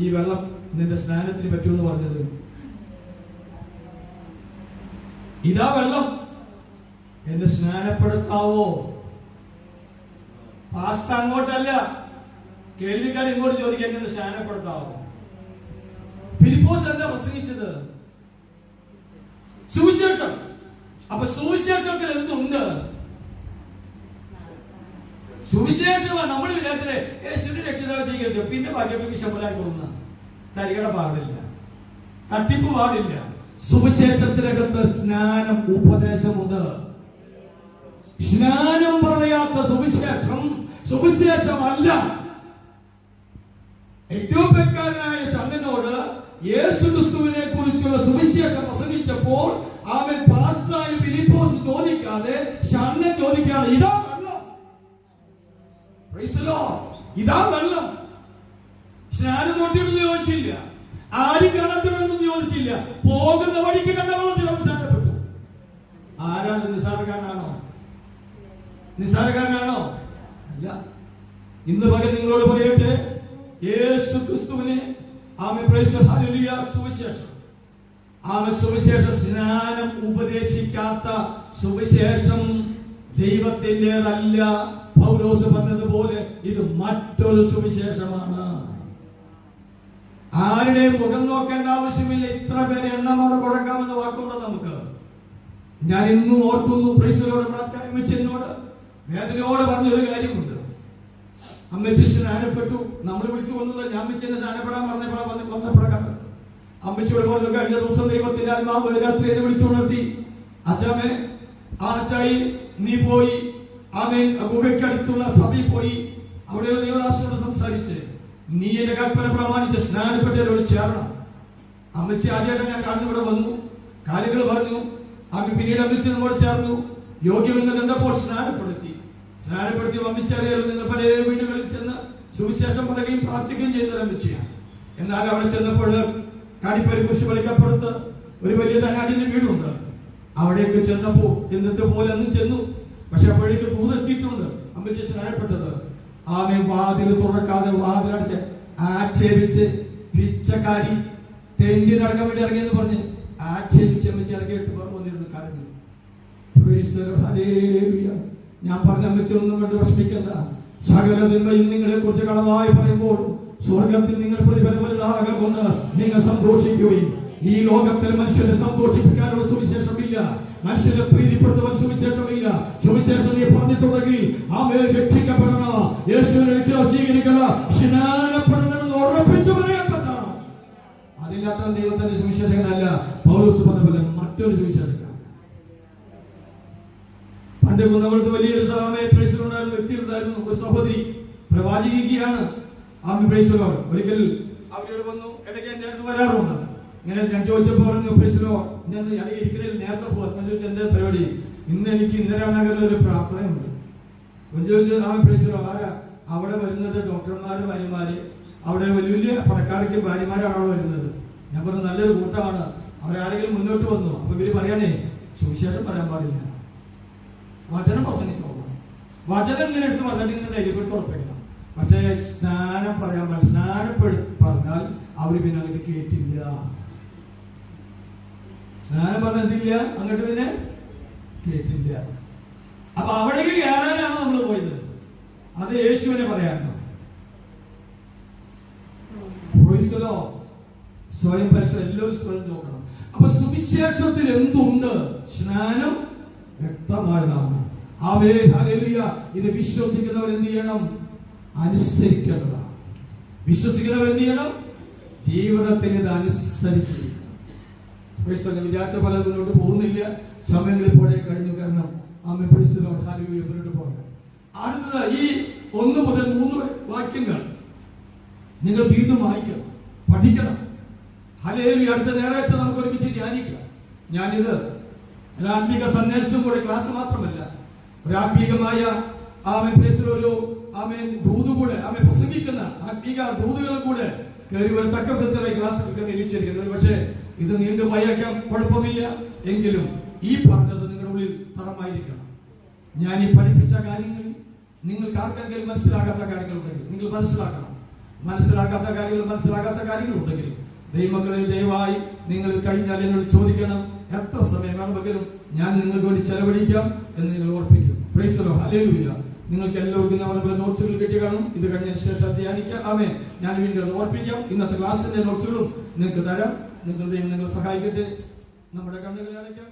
ഈ വെള്ളം നിന്റെ സ്നാനത്തിന് പറ്റുമെന്ന് പറഞ്ഞത്? ഇതാ വെള്ളം, എന്നെ സ്നാനപ്പെടുത്താവോ? പാസ്റ്റ അങ്ങോട്ടല്ല, കേൾവിക്കാർ ഇങ്ങോട്ട് ചോദിക്കാൻ എന്നെ സ്നാനപ്പെടുത്താവോ? ഫിലിപ്പോസ് എന്താ പ്രസംഗിച്ചത്? സുവിശേഷം. അപ്പൊ സുവിശേഷത്തിൽ എന്തുണ്ട്? സുവിശേഷമാണ്. നമ്മൾ വിചാരത്തിലെ യേശുവിന്റെ രക്ഷിതാവ് സ്വീകരിച്ചു, പിന്നെ ബാക്കിയൊക്കെ വിഷമലായി പോകുന്ന തരികട പാടില്ല, തട്ടിപ്പ് പാടില്ല. സുവിശേഷത്തിനകത്ത് സ്നാനം, ഉപദേശമുണ്ട്. സ്നാനം പറയാത്ത സുവിശേഷമല്ല. എത്യോപ്യക്കാരനായ ഷണ്ണനോട് യേശു ക്രിസ്തുവിനെ കുറിച്ചുള്ള സുവിശേഷം പ്രസംഗിച്ചപ്പോൾ അവൻ പാസ്റ്ററായ ഫിലിപ്പോസ് ചോദിക്കാതെ ഷണ്ണൻ ചോദിക്കാതെ, ഇതാ വെള്ളം, ഇതാ വെള്ളം. സ്നാനം തൊട്ടിട്ടൊന്നും ചോദിച്ചില്ല, ആരും കാണത്തിനൊന്നും ചോദിച്ചില്ല. പോകുന്ന വഴിക്ക് കണ്ട വെള്ളത്തിൽ അവസാനപ്പെട്ടു. ആരാണ്? നിസ്സാരക്കാരനാണോ? അല്ല. ഇന്ന് പകൽ നിങ്ങളോട് പറയട്ടെ, യേശു ക്രിസ്തുവിനെ സുവിശേഷം സ്നാനം ഉപദേശിക്കാത്ത സുവിശേഷം ദൈവത്തിൻ്റെതല്ല. പൗലോസ് പറഞ്ഞതുപോലെ ഇത് മറ്റൊരു സുവിശേഷമാണ്. ആരുടെയും മുഖം നോക്കേണ്ട ആവശ്യമില്ല. ഇത്ര പേരെ എണ്ണമാണ് കൊടുക്കാമെന്ന് വാക്കുണ്ട് നമുക്ക്. ഞാൻ ഇന്നും ഓർക്കുന്നു, പ്രൈസലോട് അമ്മച്ചനോട് വേദനയോട് പറഞ്ഞൊരു കാര്യമുണ്ട്. അമ്മച്ചി സ്നാനപ്പെട്ടു. നമ്മൾ വിളിച്ചു വന്നത് ഞാൻ അമ്മച്ചനെ സ്നാനപ്പെടാൻ വന്നപ്പോഴാണ് കണ്ടത്. അമ്മച്ചിയോട് പറഞ്ഞു, കഴിഞ്ഞ ദിവസം ദൈവത്തിന്റെ ആത്മാവ് രാത്രി എന്നെ വിളിച്ചു ഉണർത്തി, അച്ഛാമേ, ആ അച്ചായി നീ പോയി ആമേൻ ഗുഹയ്ക്കടുത്തുള്ള സഭയിൽ പോയി അവിടെയുള്ള ദൈവദാസനോട് സംസാരിച്ച് നീ എന്റെ കൽപ്പന പ്രമാണിച്ച് സ്നാനപ്പെട്ടവരോട് ചേരണം. അമ്മച്ചി ആദ്യമായിട്ട് ഞാൻ കാണുന്ന ഇവിടെ വന്നു, കാര്യങ്ങൾ പറഞ്ഞു. പിന്നീട് അമ്മച്ചി നമ്മോട് ചേർന്നു. യോഗ്യമെന്ന് കണ്ടപ്പോൾ സ്നാനപ്പെടുത്തി അമ്മച്ചറിയാലും നിങ്ങൾ പല വീടുകളിൽ ചെന്ന് സുവിശേഷം പറയുകയും പ്രാർത്ഥിക്കുകയും ചെയ്യുന്ന അമ്മച്ചിയാണ്. എന്നാൽ അവിടെ ചെന്നപ്പോൾ കാണിപ്പരി കുരിശ് പള്ളിക്കപ്പുറത്ത് ഒരു വലിയ തനാടിന്റെ വീടുണ്ട്. അവിടേക്ക് ചെന്നപ്പോ ഇന്നത്തെ പോലെ അന്ന് ചെന്നു. പക്ഷെ അപ്പോഴേക്ക് ദൂരെത്തിയിട്ടുണ്ട്. അമ്മച്ചി സ്നാനപ്പെട്ടത് ആമേ വാതിൽ തുറക്കാതെ വാതിലടച്ച് ആക്ഷേപിച്ച് പിച്ചക്കാരി തെണ്ടി നടക്കാൻ വേണ്ടി ഇറങ്ങിയെന്ന് പറഞ്ഞ് ആക്ഷേപിച്ച് അമ്മച്ചി ഇറങ്ങിയിട്ട് വന്നിരുന്നു കരഞ്ഞു. ഞാൻ പറഞ്ഞ വെച്ചൊന്നും കൊണ്ട് വിഷമിക്കണ്ട. സകല തിന്മയും നിങ്ങളെ കുറിച്ച് കളവായി പറയുമ്പോൾ സ്വർഗത്തിൽ നിങ്ങൾ പ്രതിഫലം വലുതാകൊണ്ട് നിങ്ങൾ സന്തോഷിക്കുകയും ഈ ലോകത്തിൽ മനുഷ്യരെ സന്തോഷിപ്പിക്കാനുള്ള സുവിശേഷമില്ല, മനുഷ്യരെ പ്രീതിപ്പെടുത്തുവാൻ സുവിശേഷമില്ല. സുവിശേഷം നീ പറഞ്ഞിട്ടുണ്ടെങ്കിൽ അവയെ രക്ഷിക്കപ്പെടണ, യേശുവിനെ രക്ഷ സ്വീകരിക്കണ, സ്നാനപ്പെടണമെന്ന് ഉറപ്പിച്ചു പറയാൻ പറ്റണം. അതില്ലാത്ത ദൈവത്തിന്റെ സുവിശേഷകനല്ല പൗലോസ് പറഞ്ഞ പോലെ മറ്റൊരു സുവിശേഷകൻ. പണ്ട് കുന്നകുളത്ത് വലിയൊരു പ്രേസിലുണ്ടായിരുന്ന വ്യക്തി ഉണ്ടായിരുന്നു, ഒരു സഹോദരി പ്രവാചിക്കുകയാണ്. ഒരിക്കൽ അവരോട് വന്നു, ഇടയ്ക്ക് എന്റെ അടുത്ത് വരാറുണ്ട്. ഇങ്ങനെ ഞാൻ ചോദിച്ചപ്പോ പറഞ്ഞു, പ്രേസിലോ ഞാൻ ഇരിക്കണേൽ നേരത്തെ പോവാ. ഞാൻ ചോദിച്ചു എന്താ പരിപാടി? ഇന്ന് എനിക്ക് ഇന്ദിരാനഗറിൽ ഒരു പ്രാർത്ഥനയുണ്ട്. ചോദിച്ചു അവൻ പ്രേസിലോ ആരാ? അവിടെ വരുന്നത് ഡോക്ടർമാര്, ഭാര്യമാര്, അവിടെ വലിയ വലിയ പണക്കാർക്ക് ഭാര്യമാരാണ് അവിടെ വരുന്നത്. ഞാൻ പറഞ്ഞു നല്ലൊരു കൂട്ടമാണ്, അവരാരെങ്കിലും മുന്നോട്ട് വന്നു. അപ്പൊ ഇവര് പറയാനേ സുവിശേഷം പറയാൻ പാടില്ല, വചനം പ്രസംഗിച്ചോളാം. വചനം ഇങ്ങനെ എടുത്ത് പറഞ്ഞിട്ട് ഇങ്ങനെ ധൈര്യപ്പെടുത്തി ഉറപ്പിക്കണം. പക്ഷേ സ്നാനം പറയാൻ പാടില്ല. പറഞ്ഞാൽ അവര് പിന്നെ അങ്ങോട്ട് കേട്ടില്ല. സ്നാനം പറഞ്ഞാൽ എന്തില്ല, അങ്ങോട്ട് പിന്നെ കേട്ടില്ല. അപ്പൊ അവിടേക്ക് കയറാനാണ് നമ്മൾ പോയത്. അത് യേശുവിനെ പറയാനോ? സ്വയം പരിശോധന എല്ലാവരും സ്വയം നോക്കണം. അപ്പൊ സുവിശേഷത്തിൽ എന്തുണ്ട്? സ്നാനം വ്യക്തമായതാണ്. ഇത് വിശ്വസിക്കുന്നവർ എന്ത് ചെയ്യണം? അനുസരിക്കേണ്ടതാണ്. വിശ്വസിക്കുന്നവർ എന്ത് ചെയ്യണം? ജീവിതത്തിൽ ഇത് അനുസരിച്ച് വിചാരിച്ച പോലെ മുന്നോട്ട് പോകുന്നില്ല. സമയങ്ങളിൽ പോലെ കഴിഞ്ഞു. കാരണം മുന്നോട്ട് പോകണം. അടുത്തത് ഈ 1 മുതൽ 3 വാക്യങ്ങൾ നിങ്ങൾ വീണ്ടും വായിക്കണം, പഠിക്കണം. അടുത്ത ഞായറാഴ്ച നമുക്ക് ഒരുമിച്ച് ധ്യാനിക്കാം. ഞാനിത് ഒരു ആത്മീക സന്ദേശം കൂടെ, ക്ലാസ് മാത്രമല്ല, ഒരു ആത്മീകമായ ഒരു ദൂതുകൂടെ പ്രസംഗിക്കുന്ന ആത്മീക ദൂതുകൾ കൂടെ കയറി ഒരു തക്ക വിധത്തിലായി ക്ലാസ് എടുക്കാൻ നിരീക്ഷിച്ചിരിക്കുന്നത്. പക്ഷേ ഇത് നീണ്ടു പോയേക്കാം, കുഴപ്പമില്ല. എങ്കിലും ഈ പറഞ്ഞത് നിങ്ങളുടെ ഉള്ളിൽ തറമായിരിക്കണം. ഞാൻ ഈ പഠിപ്പിച്ച കാര്യങ്ങളിൽ നിങ്ങൾക്ക് ആർക്കെങ്കിലും മനസ്സിലാകാത്ത കാര്യങ്ങളുണ്ടെങ്കിൽ നിങ്ങൾ മനസ്സിലാക്കണം. മനസ്സിലാകാത്ത കാര്യങ്ങളുണ്ടെങ്കിൽ ദൈവമക്കളെ ദയവായി നിങ്ങൾ കഴിഞ്ഞാൽ എന്നോട് ചോദിക്കണം. എത്ര സമയം വേണമെങ്കിലും ഞാൻ നിങ്ങൾക്ക് വേണ്ടി ചെലവഴിക്കാം എന്ന് നിങ്ങൾ ഓർപ്പിക്കും. പ്രൈസ് ദി ലോർഡ്, ഹല്ലേലൂയ. നിങ്ങൾക്ക് എല്ലാവർക്കും ഞാൻ നോട്ട്സുകൾ കിട്ടി കാണും. ഇത് കഴിഞ്ഞതിന് ശേഷം ധ്യാനിക്കാം. ആമേൻ. ഞാൻ വീണ്ടും അത് ഓർപ്പിക്കാം. ഇന്നത്തെ ക്ലാസ്സിന്റെ നോട്ട്സുകളും നിങ്ങൾക്ക് തരാം. നിങ്ങൾ ദൈവം നിങ്ങളെ സഹായിക്കട്ടെ. നമ്മുടെ കണ്ണുകളെ അടയ്ക്കാം.